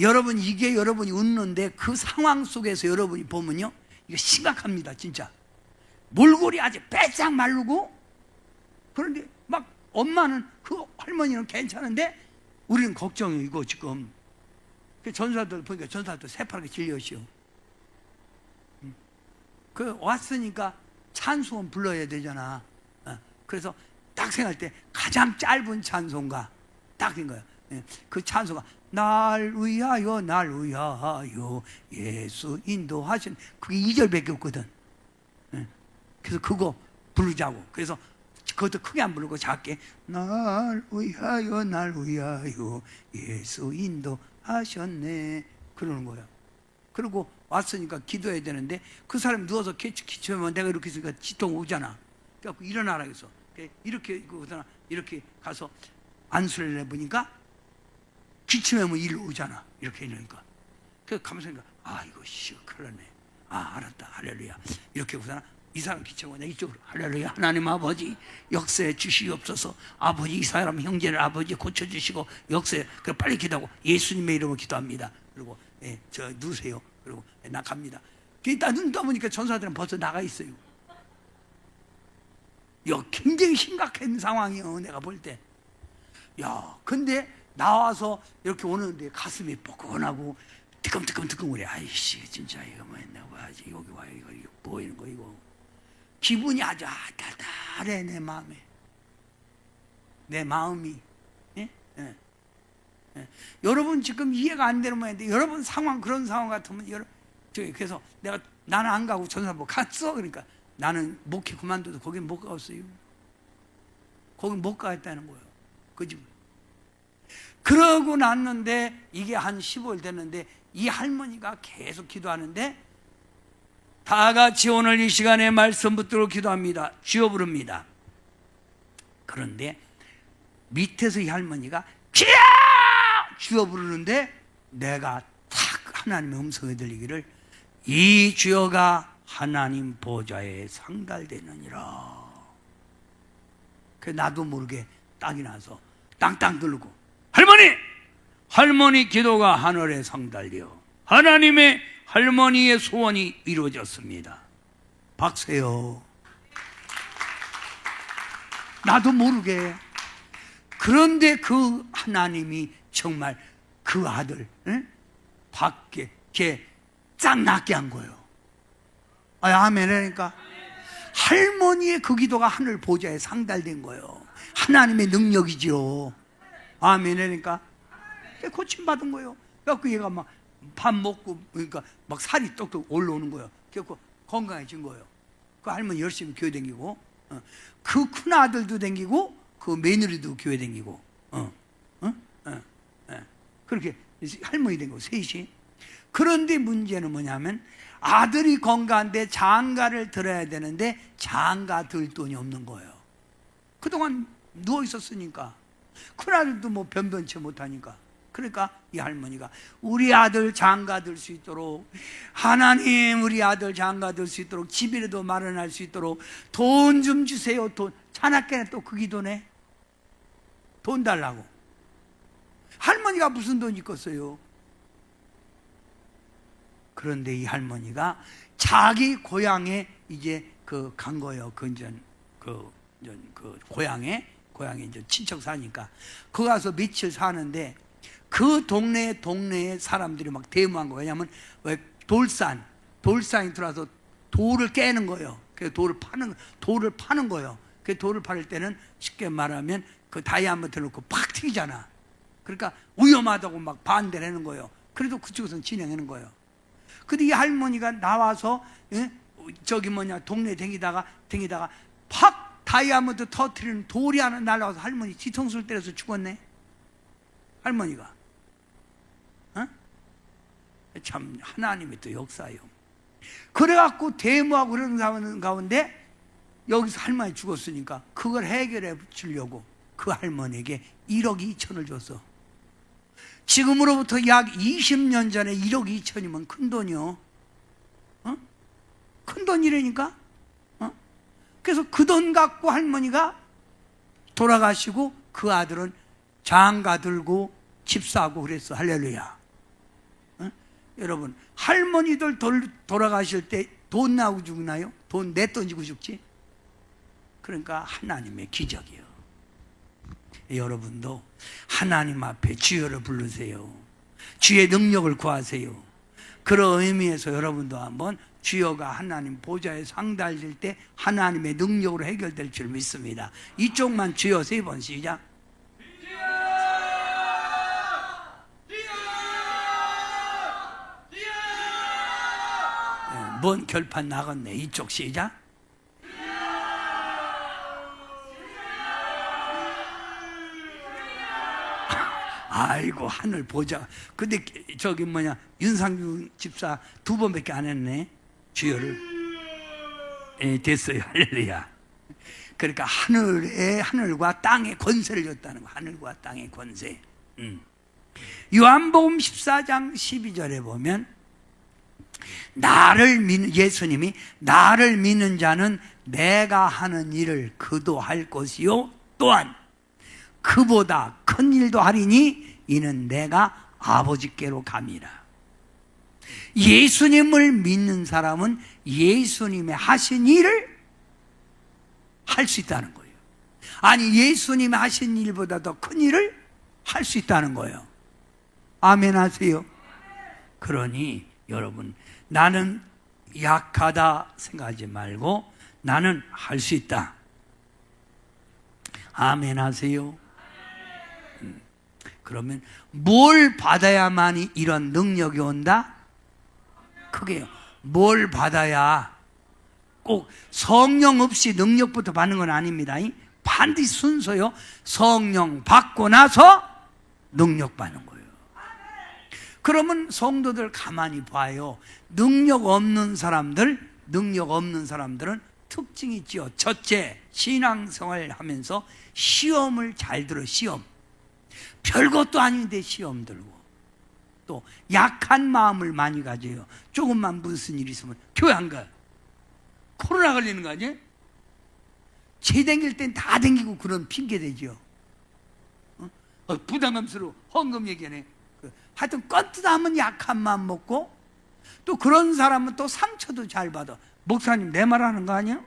여러분, 이게 여러분이 웃는데 그 상황 속에서 여러분이 보면요, 이거 심각합니다, 진짜. 몰골이 아주 빼짝 마르고, 그런데 막 엄마는, 그 할머니는 괜찮은데 우리는 걱정이고 지금. 전사들 보니까 전사들 새파랗게 질렸시오. 그 왔으니까 찬송은 불러야 되잖아. 그래서 딱 생각할 때 가장 짧은 찬송가 딱 된 거예요. 그 찬송가 날 위하여 예수 인도하신, 그게 2절밖에 없거든. 그래서 그거 부르자고. 그래서 그것도 크게 안 부르고 작게 날 위하여 예수 인도하셨네 그러는 거예요. 그리고 왔으니까 기도해야 되는데 그 사람이 누워서 기침하면 내가 이렇게 있으니까 지통 오잖아. 그래갖고 일어나라 해서 이렇게 가서 안수를 해보니까 기침하면 일로 오잖아. 이렇게 이러니까. 그래서 가면서 이거 큰일 났네. 알았다. 할렐루야. 이렇게 보잖아. 이 사람 기침하고 내가 이쪽으로 할렐루야. 하나님 아버지 역사해 주시옵소서. 아버지 이 사람 형제를 아버지 고쳐주시고 역사해. 그래 빨리 기도하고 예수님의 이름으로 기도합니다. 그리고 저 누우세요. 그리고 나 갑니다. 딱 눈 떠보니까 전사들은 벌써 나가 있어요. 굉장히 심각한 상황이에요. 내가 볼 때. 근데 나와서 이렇게 오는데 가슴이 뻐근하고 뜨끔뜨끔 그래. 아이씨 진짜 이거 뭐 했나 봐야지. 여기 와요. 이거 보이는 거 이거. 기분이 아주 달달해 내 마음에. 내 마음이. 예? 예. 예. 여러분 지금 이해가 안 되는 모양인데 여러분 상황 그런 상황 같으면 그래서 나는 안 가고 전사부 갔어. 그러니까 나는 목회 그만둬도 거긴 못 가겠어요. 거긴 못 가겠다는 거예요. 그 집. 그러고 났는데 이게 한 15일 됐는데 이 할머니가 계속 기도하는데 다 같이 오늘 이 시간에 말씀 붙들고 기도합니다. 주여 부릅니다. 그런데 밑에서 이 할머니가 주여! 주여 부르는데 내가 탁 하나님의 음성이 들리기를 이 주여가 하나님 보좌에 상달되느니라. 그래서 나도 모르게 딱이 나서 땅땅 들고 할머니 기도가 하늘에 상달되어 할머니의 소원이 이루어졌습니다. 박수요. 나도 모르게. 그런데 그 하나님이 정말 그 아들 밖에 쫙 낫게 한 거예요. 아멘. 그러니까 할머니의 그 기도가 하늘 보좌에 상달된 거예요. 하나님의 능력이지요. 아멘. 그러니까 고침받은 거예요. 그래서 얘가 막 밥 먹고 그러니까 막 살이 똑똑 올라오는 거예요. 그래서 건강해진 거예요. 그 할머니 열심히 교회 다니고 그 큰 아들도 다니고 그 며느리도 교회 다니고 그렇게 할머니 된 거 셋이. 그런데 문제는 뭐냐면 아들이 건강한데 장가를 들어야 되는데 장가 들 돈이 없는 거예요. 그동안 누워 있었으니까. 큰아들도 뭐 변변치 못하니까. 그러니까 이 할머니가 우리 아들 장가 들 수 있도록 하나님 우리 아들 장가 들 수 있도록 집이라도 마련할 수 있도록 돈 좀 주세요. 돈. 자나깨나 또 그 기도네. 돈 달라고. 할머니가 무슨 돈 있겠어요. 그런데 이 할머니가 자기 고향에 이제 간 거예요. 그 고향에 이제 친척 사니까 거기 가서 며칠 사는데 그 동네에 사람들이 막 대모한 거예요. 왜냐하면 왜 돌산이 들어와서 돌을 깨는 거예요. 그래서 돌을 파는 거예요. 그 돌을 팔을 때는 쉽게 말하면 그 다이아몬드 넣고 팍 튀기잖아. 그러니까 위험하다고 막 반대를 하는 거예요. 그래도 그쪽에서는 진행하는 거예요. 근데 이 할머니가 나와서 동네 댕기다가 팍 다이아몬드 터트리는 돌이 하나 날아와서 할머니 뒤통수를 때려서 죽었네. 할머니가. 참 하나님의 또 역사예요. 그래갖고 대모하고 그러는 가운데 여기서 할머니 죽었으니까 그걸 해결해 주려고 그 할머니에게 1억 2천을 줬어. 지금으로부터 약 20년 전에 1억 2천이면 큰 돈이요. 큰 돈이라니까. 그래서 그 돈 갖고 할머니가 돌아가시고 그 아들은 장가 들고 집 사고 그랬어. 할렐루야. 여러분 할머니들 돌아가실 때 돈 나고 죽나요? 돈 내던지고 죽지? 그러니까 하나님의 기적이요. 여러분도 하나님 앞에 주여를 부르세요. 주의 능력을 구하세요. 그런 의미에서 여러분도 한번 주여가 하나님 보좌에 상달될 때 하나님의 능력으로 해결될 줄 믿습니다. 이쪽만 주여 3번 시작. 뭔 결판 나갔네. 이쪽 시작. 아이고 하늘 보자. 근데 윤상규 집사 2번밖에 안 했네. 주여를. 됐어요. 할렐루야. 그러니까 하늘과 땅의 권세를 줬다는 거. 하늘과 땅의 권세. 요한복음 14장 12절에 보면 예수님이 나를 믿는 자는 내가 하는 일을 그도 할 것이요 또한 그보다 큰 일도 하리니 이는 내가 아버지께로 감이라. 예수님을 믿는 사람은 예수님의 하신 일을 할 수 있다는 거예요. 아니 예수님이 하신 일보다 더 큰 일을 할 수 있다는 거예요. 아멘 하세요. 그러니 여러분 나는 약하다 생각하지 말고 나는 할 수 있다. 아멘 하세요. 그러면 뭘 받아야만이 이런 능력이 온다? 크게요. 뭘 받아야, 꼭 성령 없이 능력부터 받는 건 아닙니다. 반드시 순서요. 성령 받고 나서 능력 받는 거예요. 그러면 성도들 가만히 봐요. 능력 없는 사람들은 특징이 있지요. 첫째, 신앙생활 하면서 시험을 잘 들어. 시험. 별것도 아닌데 시험 들고, 또 약한 마음을 많이 가져요. 조금만 무슨 일 있으면 교회 안 가요. 코로나 걸리는 거 아니에요? 제 댕길 땐 다 댕기고 그런 핑계 대죠. 부담감스러워. 헌금 얘기하네. 하여튼 껐다 약한 마음 먹고, 또 그런 사람은 또 상처도 잘 받아. 목사님 내 말하는 거 아니에요?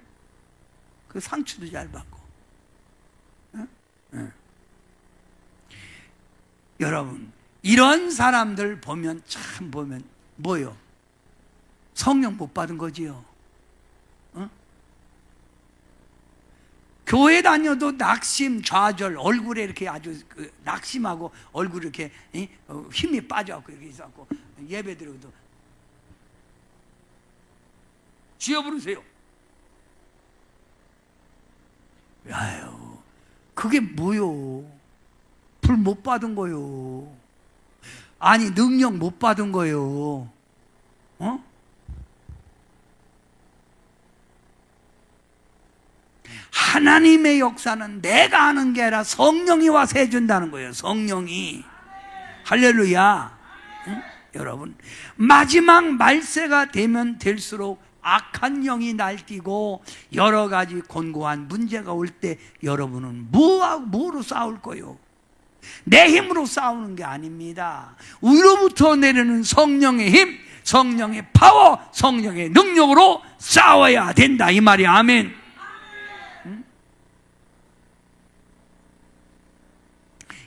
그 상처도 잘 받고. 여러분, 이런 사람들 보면 참 뭐요? 성령 못 받은 거지요. 교회 다녀도 낙심, 좌절, 얼굴에 이렇게 아주 낙심하고 얼굴에 이렇게 힘이 빠져갖고 이렇게 있어갖고 예배 드리고도 주여 부르세요. 아유, 그게 뭐요? 불 못 받은 거요. 아니, 능력 못 받은 거요. 하나님의 역사는 내가 하는 게 아니라 성령이 와서 해준다는 거예요. 성령이. 할렐루야. 응? 여러분, 마지막 말세가 되면 될수록 악한 영이 날뛰고 여러 가지 곤고한 문제가 올 때 여러분은 뭐로 싸울 거요? 내 힘으로 싸우는 게 아닙니다. 위로부터 내리는 성령의 힘, 성령의 파워, 성령의 능력으로 싸워야 된다, 이 말이. 아멘.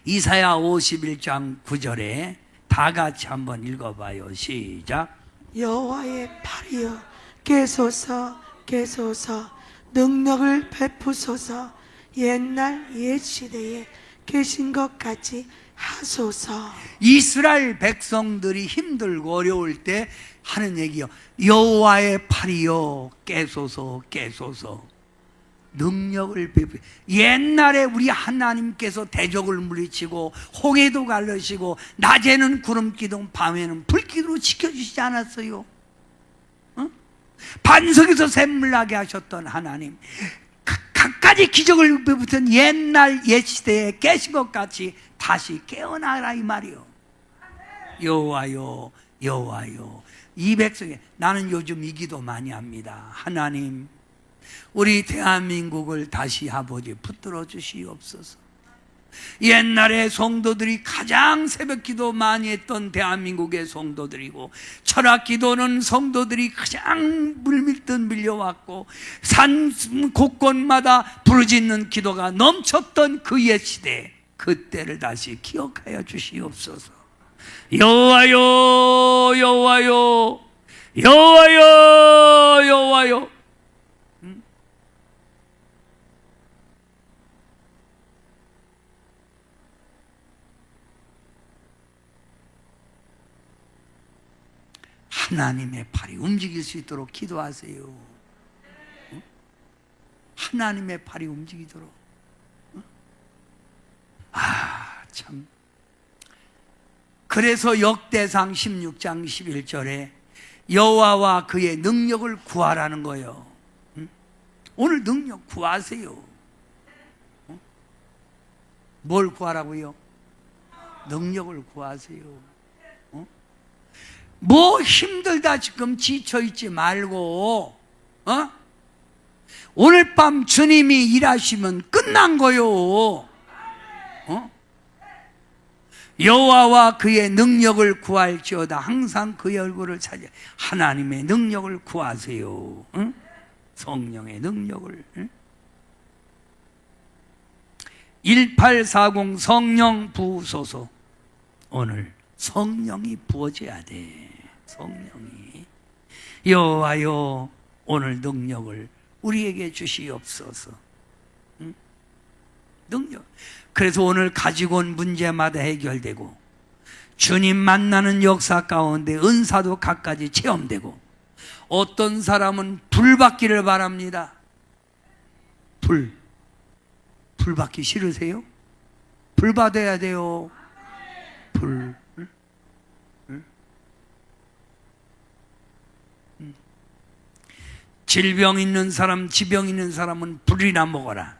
이사야 51장 9절에 다 같이 한번 읽어봐요. 시작. 여호와의 팔이여 깨소서 깨소서, 능력을 베푸소서, 옛날 옛 시대에 계신 것 같이 하소서. 이스라엘 백성들이 힘들고 어려울 때 하는 얘기요. 여호와의 팔이여 깨소서 깨소서. 능력을 베푸. 옛날에 우리 하나님께서 대적을 물리치고 홍해도 갈르시고 낮에는 구름 기둥 밤에는 불 기둥으로 지켜주시지 않았어요? 반석에서 샘물 나게 하셨던 하나님, 갖가지 기적을 베푸던 옛날 옛 시대에 깨신 것 같이 다시 깨어나라, 이 말이요. 여호와요 여호와요. 이 백성이, 나는 요즘 이 기도 많이 합니다. 하나님, 우리 대한민국을 다시 아버지 붙들어 주시옵소서. 옛날에 성도들이 가장 새벽 기도 많이 했던 대한민국의 성도들이고, 철학 기도는 성도들이 가장 물밀듯 밀려왔고, 산 곳곳마다 부르짖는 기도가 넘쳤던 그 옛 시대, 그때를 다시 기억하여 주시옵소서. 여호와요 여호와요 여호와요 여호와요. 하나님의 팔이 움직일 수 있도록 기도하세요. 하나님의 팔이 움직이도록. 참. 그래서 역대상 16장 11절에 여호와와 그의 능력을 구하라는 거예요. 오늘 능력 구하세요. 뭘 구하라고요? 능력을 구하세요. 뭐 힘들다 지금 지쳐있지 말고, 오늘 밤 주님이 일하시면 끝난 거요. 여호와와 그의 능력을 구할지어다. 항상 그의 얼굴을 찾아. 하나님의 능력을 구하세요. 성령의 능력을. 1840 성령 부으소서. 오늘 성령이 부어져야 돼. 성령이. 여호와여, 오늘 능력을 우리에게 주시옵소서. 능력. 그래서 오늘 가지고 온 문제마다 해결되고, 주님 만나는 역사 가운데 은사도 갖가지 체험되고, 어떤 사람은 불 받기를 바랍니다. 불 받기 싫으세요? 불 받아야 돼요. 불. 질병 있는 사람, 지병 있는 사람은 불이나 먹어라.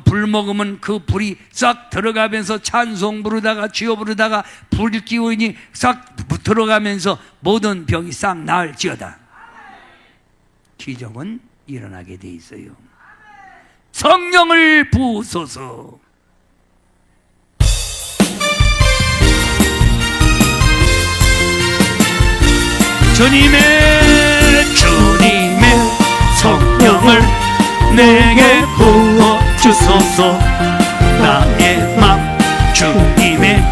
불 먹으면 그 불이 싹 들어가면서 찬송 부르다가 주여 부르다가 불 기운이 싹 들어가면서 모든 병이 싹 나을지어다. 기적은 일어나게 돼 있어요. 성령을 부으소서. 주님의 성령을 내게 부어주소서. 나의 맘 주님의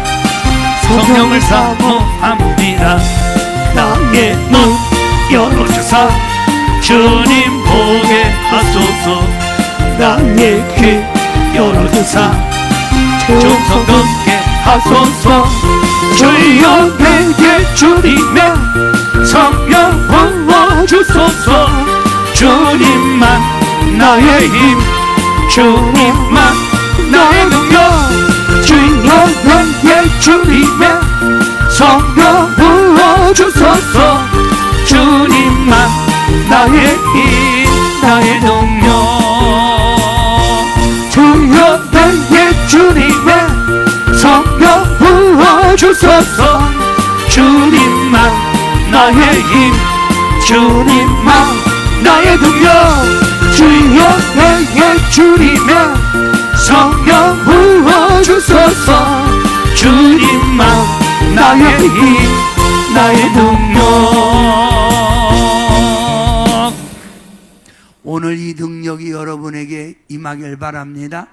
성령을 사모합니다. 나의 눈 열어주사 주님 보게 하소서. 나의 귀 열어주사 정성 듣게 하소서. 주여 내게 주님의 성령 부어주소서. 주님만 나의 힘, 주님만 나의 능력. 주여 내게 주님의 성령 부어주소서. 주님만 나의 힘, 나의 능력. 주여 내게 주님의 성령 부어주소서. 주님만 나의 힘, 주님만 나의 능력. 주여 내게 주님의 성령 부어주소서. 주님만 나의 힘, 나의 능력. 오늘 이 능력이 여러분에게 임하길 바랍니다.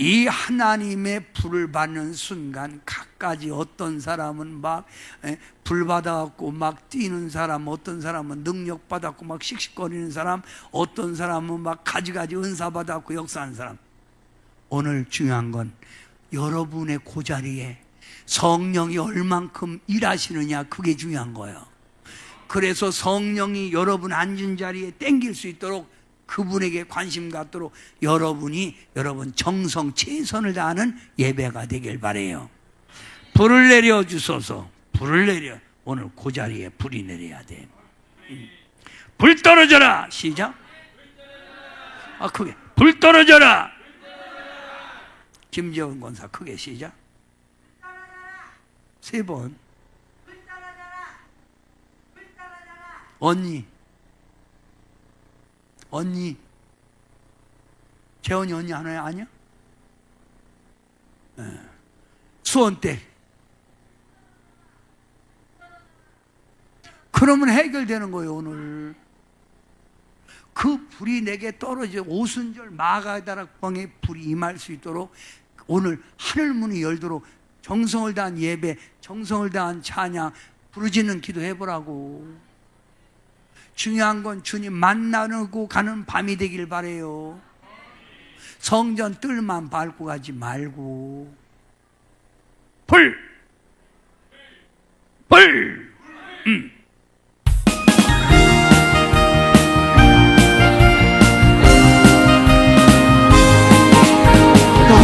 이 하나님의 불을 받는 순간 갖가지, 어떤 사람은 막 불 받아갖고 막 뛰는 사람, 어떤 사람은 능력 받았고 막 씩씩거리는 사람, 어떤 사람은 막 가지가지 은사 받았고 역사하는 사람. 오늘 중요한 건 여러분의 그 자리에 성령이 얼만큼 일하시느냐, 그게 중요한 거예요. 그래서 성령이 여러분 앉은 자리에 땡길 수 있도록, 그분에게 관심 갖도록 여러분 정성 최선을 다하는 예배가 되길 바라요. 불을 내려 주소서. 불을 내려. 오늘 그 자리에 불이 내려야 돼. 불 떨어져라. 시작. 크게. 불 떨어져라. 김재원 권사 크게 시작. 3번. 언니 재원이 언니 하나야? 아니야? 수원댁. 그러면 해결되는 거예요. 오늘 그 불이 내게 떨어져 오순절 마가다락방에 불이 임할 수 있도록 오늘 하늘문이 열도록 정성을 다한 예배, 정성을 다한 찬양, 부르짖는 기도 해보라고. 중요한 건 주님 만나고 가는 밤이 되길 바래요. 성전 뜰만 밟고 가지 말고. 불!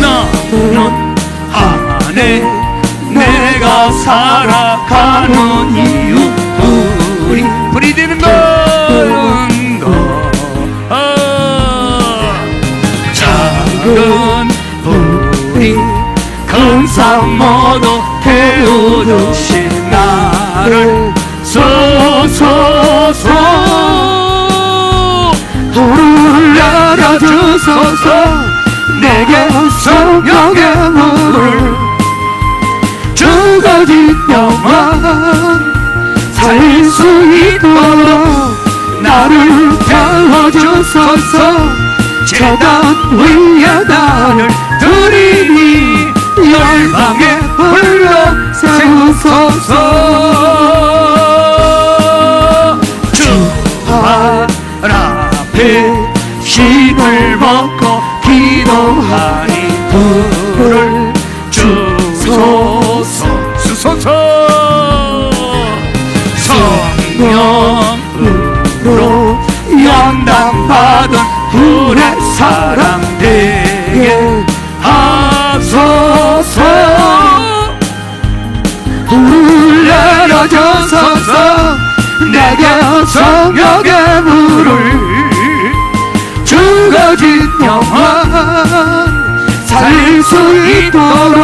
나는 안에 내가 살아가는 이유, 불이 되는 거는 작은 불이 큰 산 모두 태우듯이 나를 쏘소서. 불을 내려주소서. 내게 성령의 물을 주거진 영원 살릴 수 있도록 나를 태워주소서. 제단 위에 나를 드리니 열방의 불로 세우소서. 주 발 앞에 힘을 먹고 기도하니 영당받은 불의 사랑되게 하소서. 불 내려주소서. 내게 성령의 물을 죽어진 영혼 살릴 수 있도록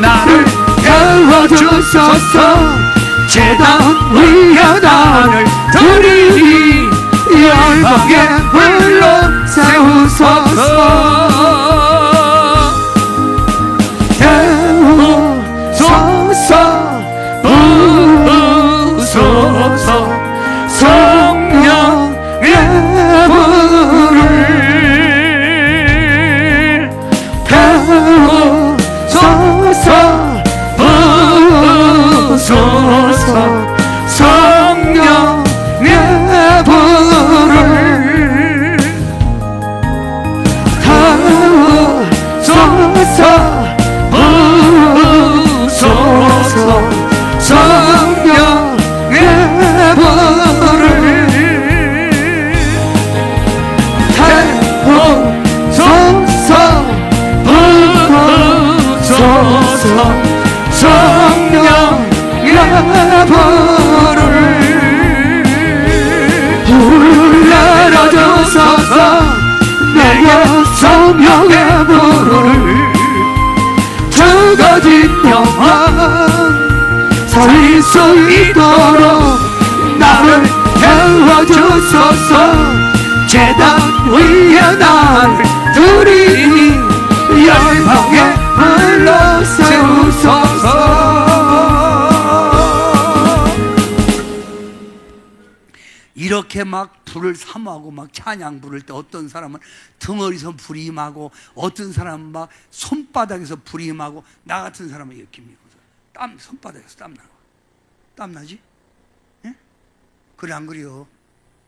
나를 태워주소서. 제단 위에 나를 드리니 열방의 불로 세우소서. 태우소서. 부으소서. 성령의 불을 태우소서. 부으소서. 성령의 불을 태우소서. 부으소서. 성령의 불을 태우소서. 부으소서. 성령의 불을 불 내려주소서. 내게 성령의 불을 죽어진 영혼 살릴 수 있도록 나를 태워주소서. 제단 위에 나를 드리니 열방의 불로 세우소서. 이렇게 막 불을 사모하고 막 찬양 부를 때 어떤 사람은 등어리에서 불이 임하고 어떤 사람은 막 손바닥에서 불이 임하고 나 같은 사람은 이렇게 미고 땀 손바닥에서 땀 나지? 예? 그래 안 그래요?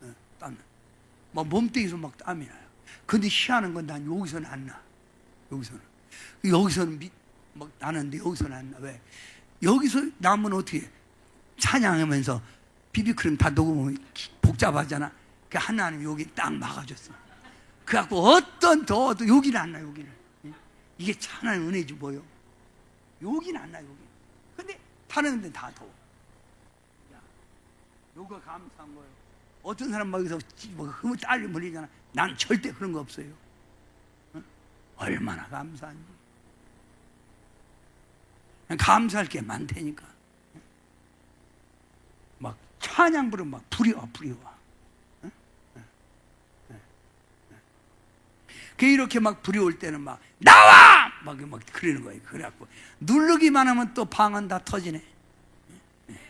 예, 땀 나. 막 몸뚱이에서 막 땀이 나요. 근데 희한한 건 난 여기서는 안 나. 여기서는 막 나는데 여기서는 안 나. 왜? 여기서 나면 어떻게 해? 찬양하면서 비비크림 다 녹으면 복잡하잖아. 그 하나님 여기 딱 막아줬어. 그래갖고 어떤 더워도 여기는 안 나. 여기는 이게 하나님 은혜지 뭐요? 여기는 안 나. 여기. 근데 다른 데는 다 더워. 야, 요거 감사한 거예요. 어떤 사람 막 여기서 뭐 땀이 흘리잖아. 난 절대 그런 거 없어요. 응? 얼마나 감사한지. 감사할 게 많다니까. 막 찬양 부르면 막 불이 와. 그 이렇게 막 불이 올 때는 막 나와! 막 그러는 거예요. 그래갖고 누르기만 하면 또 방언 다 터지네.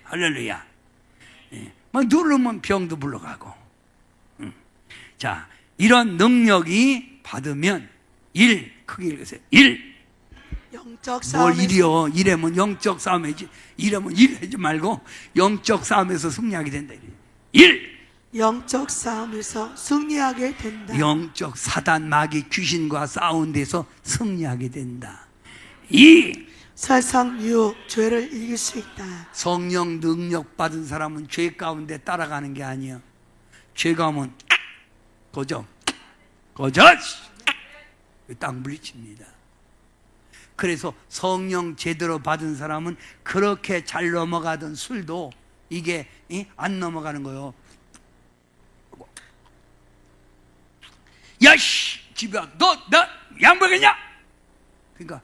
할렐루야. 막 누르면 병도 물러가고. 자, 이런 능력이 받으면 크게 읽으세요. 영적 싸움에서 뭘 일이요? 이래면 영적 싸움이지. 이러면 일하지 말고 영적 싸움에서 승리하게 된다. 영적 싸움에서 승리하게 된다. 영적 사단 마귀 귀신과 싸운 데서 승리하게 된다. 세상 유혹 죄를 이길 수 있다. 성령 능력 받은 사람은 죄 가운데 따라가는 게 아니야. 죄 가면 거저 딱 물리칩니다. 그래서 성령 제대로 받은 사람은 그렇게 잘 넘어가던 술도 이게 안 넘어가는 거예요. 야씨 집에 너 양보겠냐? 그러니까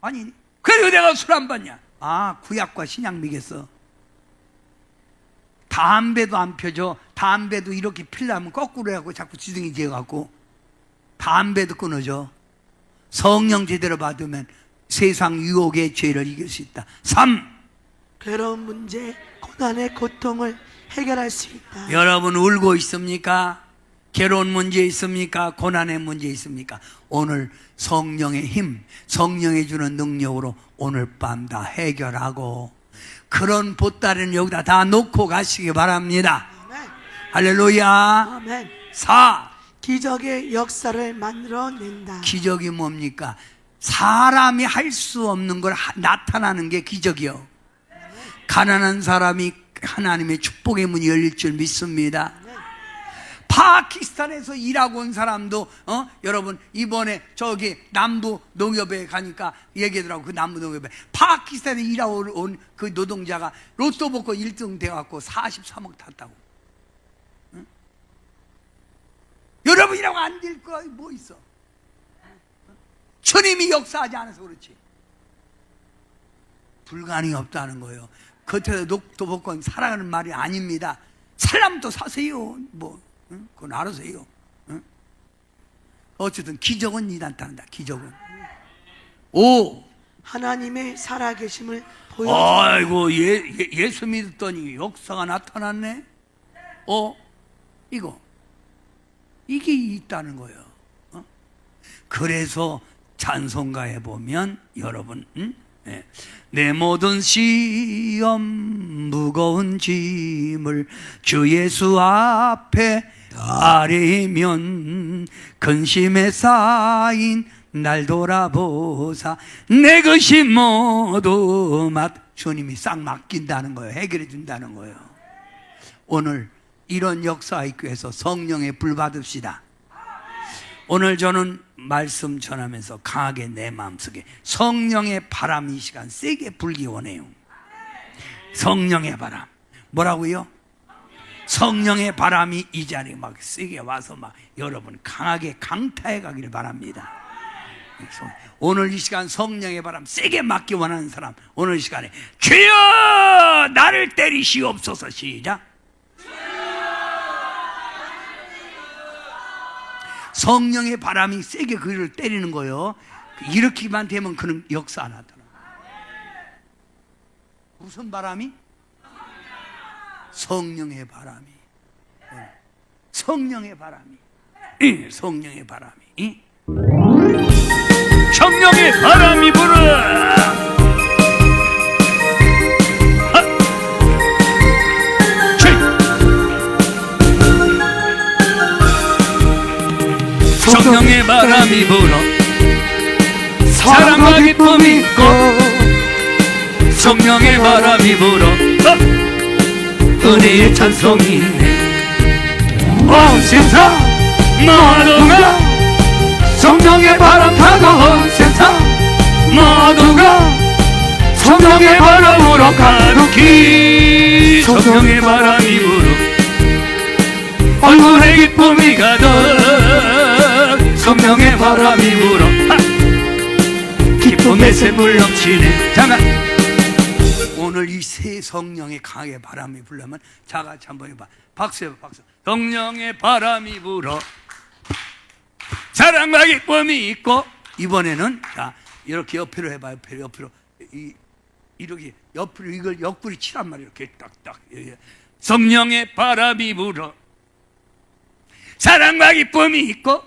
아니 그래도 내가 술 안 받냐? 아, 구약과 신약 미겠어. 담배도 안 펴줘. 담배도 이렇게 피려면 거꾸로 해갖고 자꾸 지둥이 지어갖고 담배도 끊어줘. 성령 제대로 받으면 세상 유혹의 죄를 이길 수 있다. 3. 괴로운 문제, 고난의 고통을 해결할 수 있다. 여러분 울고 있습니까? 괴로운 문제 있습니까? 고난의 문제 있습니까? 오늘 성령의 힘, 성령이 주는 능력으로 오늘 밤 다 해결하고 그런 보따리는 여기다 다 놓고 가시기 바랍니다. 아멘. 할렐루야. 아멘. 4. 기적의 역사를 만들어낸다. 기적이 뭡니까? 사람이 할 수 없는 걸 나타나는 게 기적이요. 가난한 사람이 하나님의 축복의 문이 열릴 줄 믿습니다. 파키스탄에서 일하고 온 사람도 여러분 이번에 저기 남부 농협에 가니까 얘기하더라고. 그 남부 농협에 파키스탄에 일하고 온 그 노동자가 로또 복권 1등 돼갖고 43억 탔다고. 응? 여러분이라고 안 될 거 뭐 있어? 주님이 역사하지 않아서 그렇지. 불가능이 없다는 거예요. 겉에서 로또 복권 사랑하는 말이 아닙니다. 살라면 또 사세요. 뭐 응? 그건 알아서 해요. 응? 어쨌든 기적은 나타난다. 기적은. 오, 하나님의 살아계심을 보여. 아이고 예수 믿었더니 역사가 나타났네. 이게 있다는 거예요. 그래서 찬송가에 보면 여러분 내 모든 시험 무거운 짐을 주 예수 앞에 아뢰면 근심에 쌓인 날 돌아보사 내 것이 모두 주님이 싹 맡긴다는 거예요. 해결해 준다는 거예요. 오늘 이런 역사 있기 위해서 성령의 불 받읍시다. 오늘 저는 말씀 전하면서 강하게 내 마음속에 성령의 바람이 이 시간 세게 불기 원해요. 성령의 바람. 뭐라고요? 성령의 바람이 이 자리에 막 세게 와서 막 여러분 강하게 강타해 가기를 바랍니다. 오늘 이 시간 성령의 바람 세게 맞기 원하는 사람, 오늘 이 시간에 주여 나를 때리시옵소서. 시작. 성령의 바람이 세게 그를 때리는 거예요. 이렇게만 되면 그는 역사 안 하더라. 무슨 바람이? 성령의 바람이. 성령의 바람이. 성령의 바람이. 성령의 바람이 불어. 성령의 바람이 불어 사랑과 기쁨이 있고 성령의 바람이 불어 은혜의 찬송이 있네. 온 세상 모두가 성령의 바람 타고 온 세상 모두가 성령의 바람으로 가득히 성령의 바람이 불어 얼굴에 기쁨이 가득 성령의 바람이 불어 기쁨의 샘물 넘치네. 잠깐 오늘 이 새 성령의 강하게 바람이 불려면 자 같이 한번 해봐. 박수 해봐. 박수. 성령의 바람이 불어 사랑과 기쁨이 있고 이번에는 자 이렇게 옆으로 해봐. 옆으로 이렇게 옆으로 이걸 옆구리 치란 말이야. 이렇게 딱딱 성령의 바람이 불어 사랑과 기쁨이 있고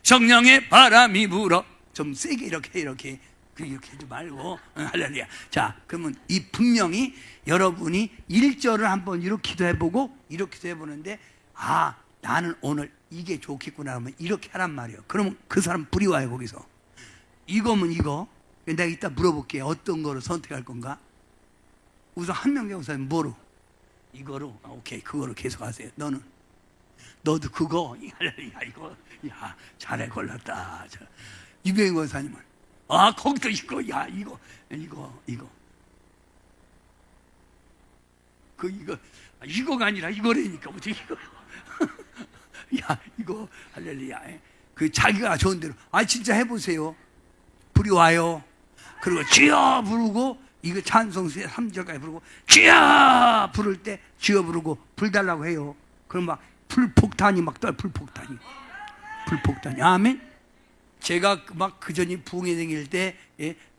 성령의 바람이 불어. 좀 세게 이렇게 하지 말고 할렐루야. 자 그러면 이 분명히 여러분이 1절을 한번 이렇게도 해보고 이렇게도 해보는데 나는 오늘 이게 좋겠구나 하면 이렇게 하란 말이에요. 그러면 그 사람 불이 와요. 거기서 이거면 이거 내가 이따 물어볼게요. 어떤 거로 선택할 건가? 우선 한명경 목사님 뭐로? 이거로? 오케이 그거로 계속 하세요. 너도 그거 이거 잘해 골랐다. 이병희 권사님은 거기도 있고 이거가 아니라 이거라니까 어떻게 이거 이거 할렐루야. 그 자기가 좋은 대로 진짜 해보세요. 불이 와요. 그리고 주여 부르고 이거 찬송수에 3절까지 부르고 주여 부를 때 주여 부르고 불 달라고 해요. 그럼 막 불폭탄이 막 떠요. 불폭탄이 아멘. 제가 막 그전이 부흥회 생길 때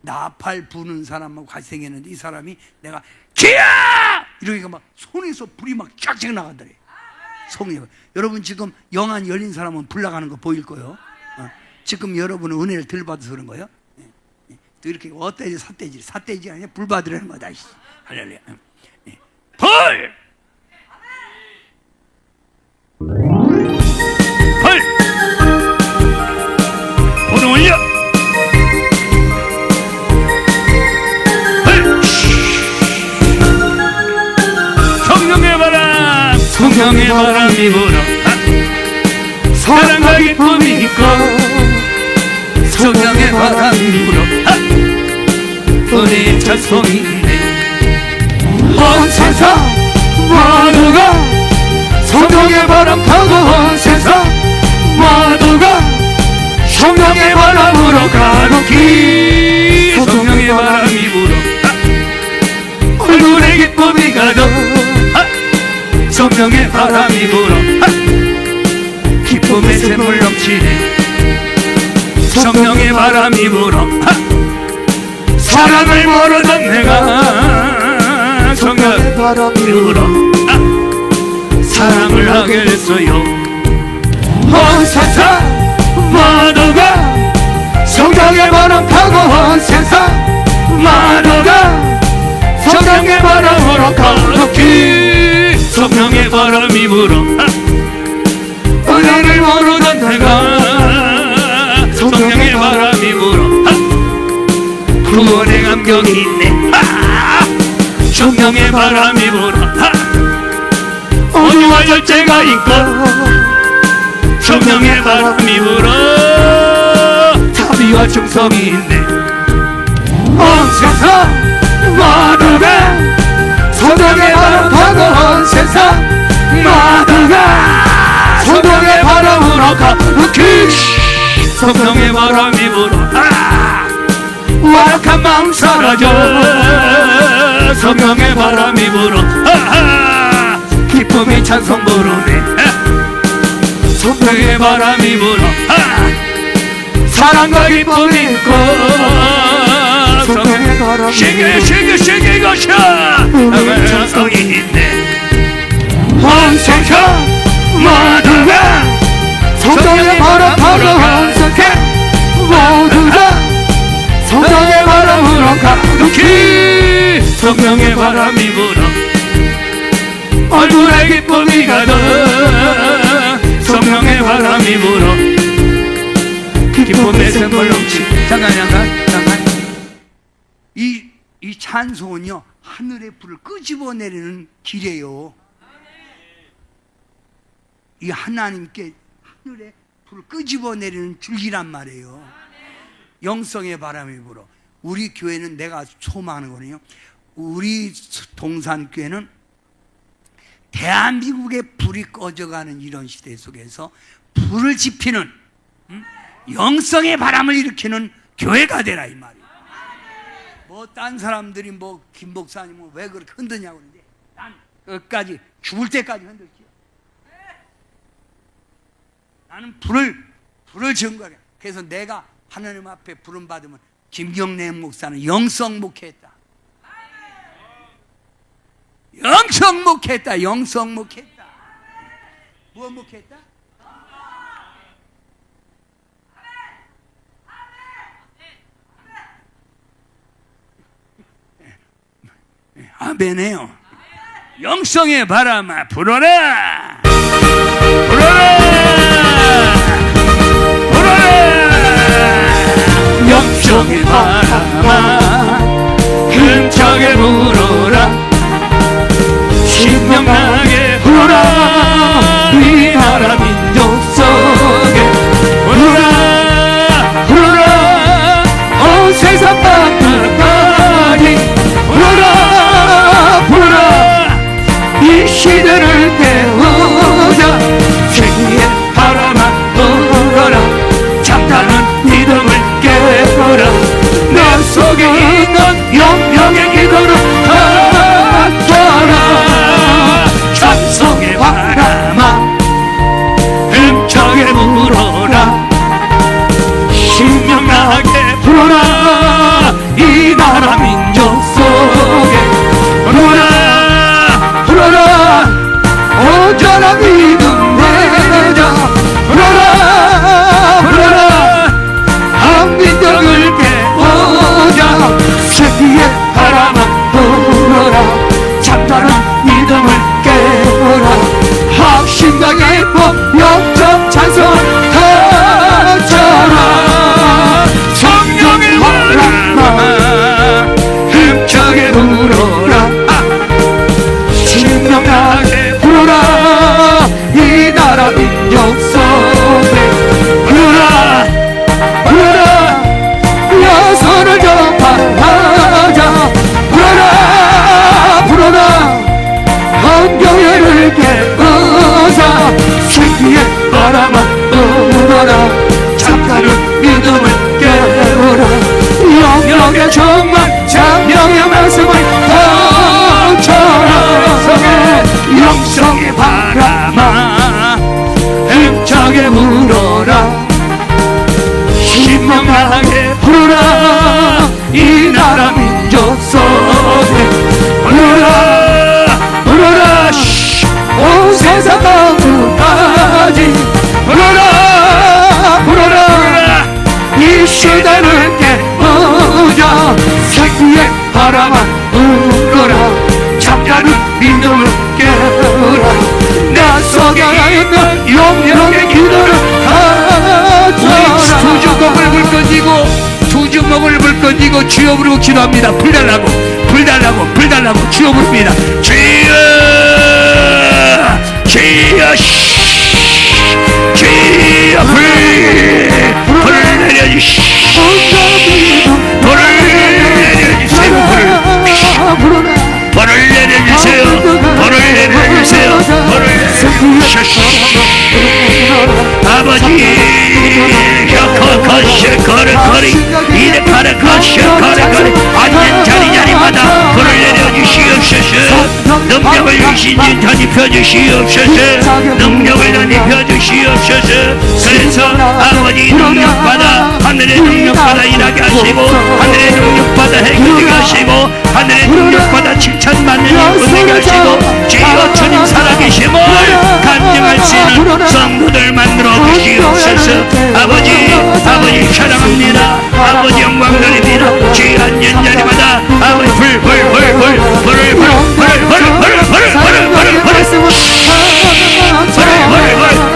나팔 부는 사람하고 같이 생겼는데 이 사람이 내가 주여 이러니까 막 손에서 불이 막 쫙쫙 나가더래. 손이. 여러분 지금 영안 열린 사람은 불 나가는 거 보일 거예요. 지금 여러분은 은혜를 덜 받아서 그런 거예요. 또 이렇게 어때지 삿대지 아니야. 불 받으라는 거다. 할렐루야. 불 오늘 올려 성령의 바람이 불어 사랑과 기쁨이 있고 성령의 바람이 불어 은혜의 찬송이 있네. 온 세상 모두가 성령의 바람 타고 온 세상 모두가 성령의 바람으로 가득히 성령의 바람이 불어 얼굴에 기쁨이 가득 성령의 바람이 불어 기쁨의 샘물 넘치네. 성령의 바람이 불어 사랑을 모르던 내가 성령의 바람이 불어 사랑을 하게 됐어요. 온 세상 모두가 성령의 바람 타고 온 세상 모두가 성령의 바람으로 가득히 성령의 바람이 불어 은혜를 모르던 내가 성령의 바람이 불어 구원의 감격이 있네. 성령의 바람이 불어 어두와 절제가 있고 성령의 바람이 불어 자비와 충성이 있네. 온 세상 모두가 성령의 바람 타고 온 세상 모두가 성령의 바람으로 가득히 성령의 바람이 불어 완악한 마음 사라져 성령의 바람이 불어 기쁨이 찬송 부르네. 성령의 바람이 불어 사랑과 기쁨이 있고 성령의 바람이 시기 거셔 찬송이 있네. 온 세상 모두가 성령의 바람 타고 온 세상 모두가 성령의 바람으로 가득히 성령의 바람이 불어 얼굴에 기쁨이 가득 성령의 바람이 불어 기쁨의 샘물 넘치. 잠깐 이 찬송은요 하늘의 불을 끄집어 내리는 길이에요. 이 하나님께 하늘의 불을 끄집어 내리는 줄기란 말이에요. 영성의 바람이 불어. 우리 교회는 내가 소망하는 거는요, 우리 동산교회는 대한민국의 불이 꺼져가는 이런 시대 속에서 불을 지피는 영성의 바람을 일으키는 교회가 되라 이 말이에요. 뭐 딴 사람들이 뭐 김 목사님 왜 그렇게 흔드냐고 그러는데 난 끝까지 죽을 때까지 흔들게요. 나는 불을 증거해. 그래서 내가 하나님 앞에 부름 받으면 김경래 목사는 영성 목회했다. 영성 목회했다. 영성 목회했다. 뭐 목회했다? 아멘해요. 영성의 바람아 불어라. 불어라. 영성의 바람아 힘차게 불어라. 신명나게 불어라. 이 나라 민족 속에 불어라. 불어라. 온 세상 바깥까지 불어라. 불어라. 이 시대를 깨우자. 세기의 바람아 불어라. 잠자는 믿음을 깨워라. 내 속에 있는 영영의 기도를 던져라. 찬송의 바람아 힘차게 불어라. 신명나게 불어라. 이 나라 민족 속에 불어라. 불어라. 온전한 믿음 내자. 불어라. 불어라. 한민족을 깨우자. 세기의 바람아 불어라. 잠자는 믿음을 깨워라. 영성의 바람아 힘차게 불어라 신명나게 불어라 이 나라 민족 속에 불어라 불어라 온 세상 가운데까지 불어라 불어라 이 시대를 깨우자 생기의 바람아 불어라 잠자는 믿음을 깨우라 나 속에 있는 영영의 기도를 하자 두 주먹을 불 던지고 두 주먹을 불 던지고 주여 부르고 기도합니다. 불 달라고 불 달라고 불 달라고 주여 부릅니다. 주여 주여 주여 불을 내려주시오 불을 내려주세요 불을 내려주세요 불을 내려주세요 불을 내려주세요 아버지 거시 거르거리 이래 거시 거르거리 앉은 자리마다 불을 내려주시옵소서 능력을 주신지 펴주시옵소서 능력을 펴주시옵소서 그래서 아버지 능력받아 하늘의 능력받아 일하게 하시고 하늘의 능력받아 해결되게 하시고 하늘의 능력받아 칭찬받는 일꾼 되게 하시고 주여 주님 살아계심을 간증할 수 있는 성도들 만들어 주시옵소서 아버지 사랑합니다 아버지 영광 드립니다 주여 앉은 자리마다 아버지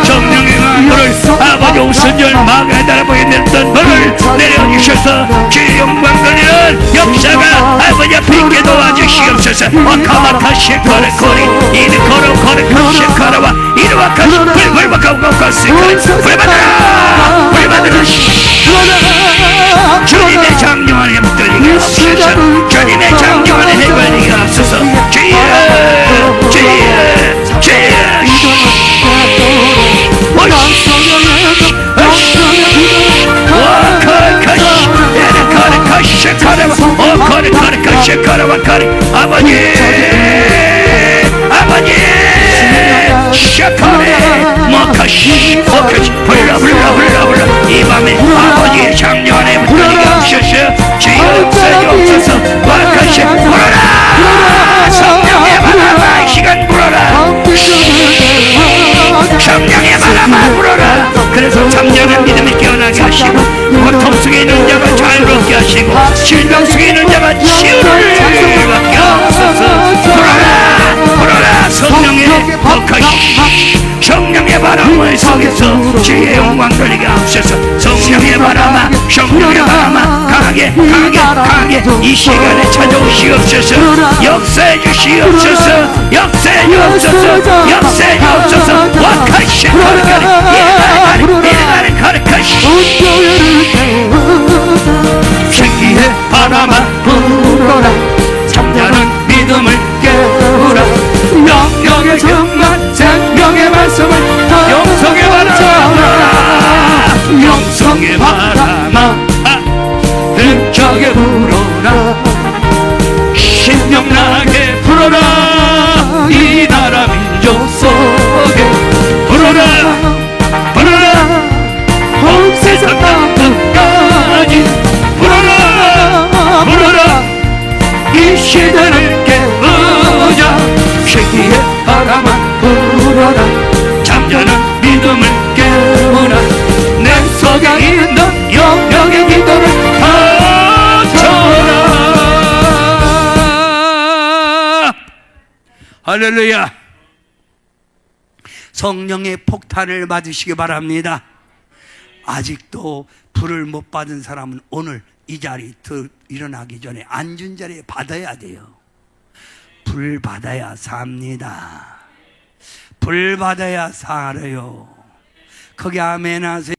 성령의 불을 아버지 오순절 마가에 달아보이는 불을 내려주셔서 주의 영광 돌리는 역사가 아버지 앞에 있게 도와주시옵소서 와카마카시 거르코리 이리 거르카시 거르와 이리와 카시 불바카우카시 불받아라 불받아라 주님의 장령안에 붙들리게 하옵소서 주님의 장령안에 해결되게 하옵소서 주여 아버지 샤카레 마카시 불러 이 밤에 아버지의 장년에 붙들리게 하옵소서 주여 없어서 마카시 불어라 성령의 바람아 시간 불어라 성령의 바람아 불어라 그래서 잠잠한 믿음이 깨어나게 하시고 고통 속에 있는 자가 자유롭게 하시고 질병 속에 있는 자가 치유를 받게 하옵소서 불어라 성령의 복하시 성령의 바람을 속에서 주의 영광 돌리게 하옵소서 성령의 바람아 성령의 바람아 강하게 이 시간에 찾아오시옵소서 역사해 주시옵소서 역사해 주옵소서 와카시 가르카시 생기의 바람아 불어라 잠자는 믿음을 깨우라 명령의 경만 생명의 말씀을 영성의 바람아 영성의 바람아 힘차게 불어라 신명나게 불어라 이 나라 민족 속에 불어라 온 세상 끝까지 불어라 이 시대를 깨우자 세기의 바람아 불어라 잠자는 믿음을 깨우라 내 속에 있는 영영의 기도를 바쳐라 할렐루야 성령의 폭탄을 받으시기 바랍니다. 아직도 불을 못 받은 사람은 오늘 이 자리 일어나기 전에 앉은 자리에 받아야 돼요. 불 받아야 삽니다. 불 받아야 살아요. 거기 아멘 하세요.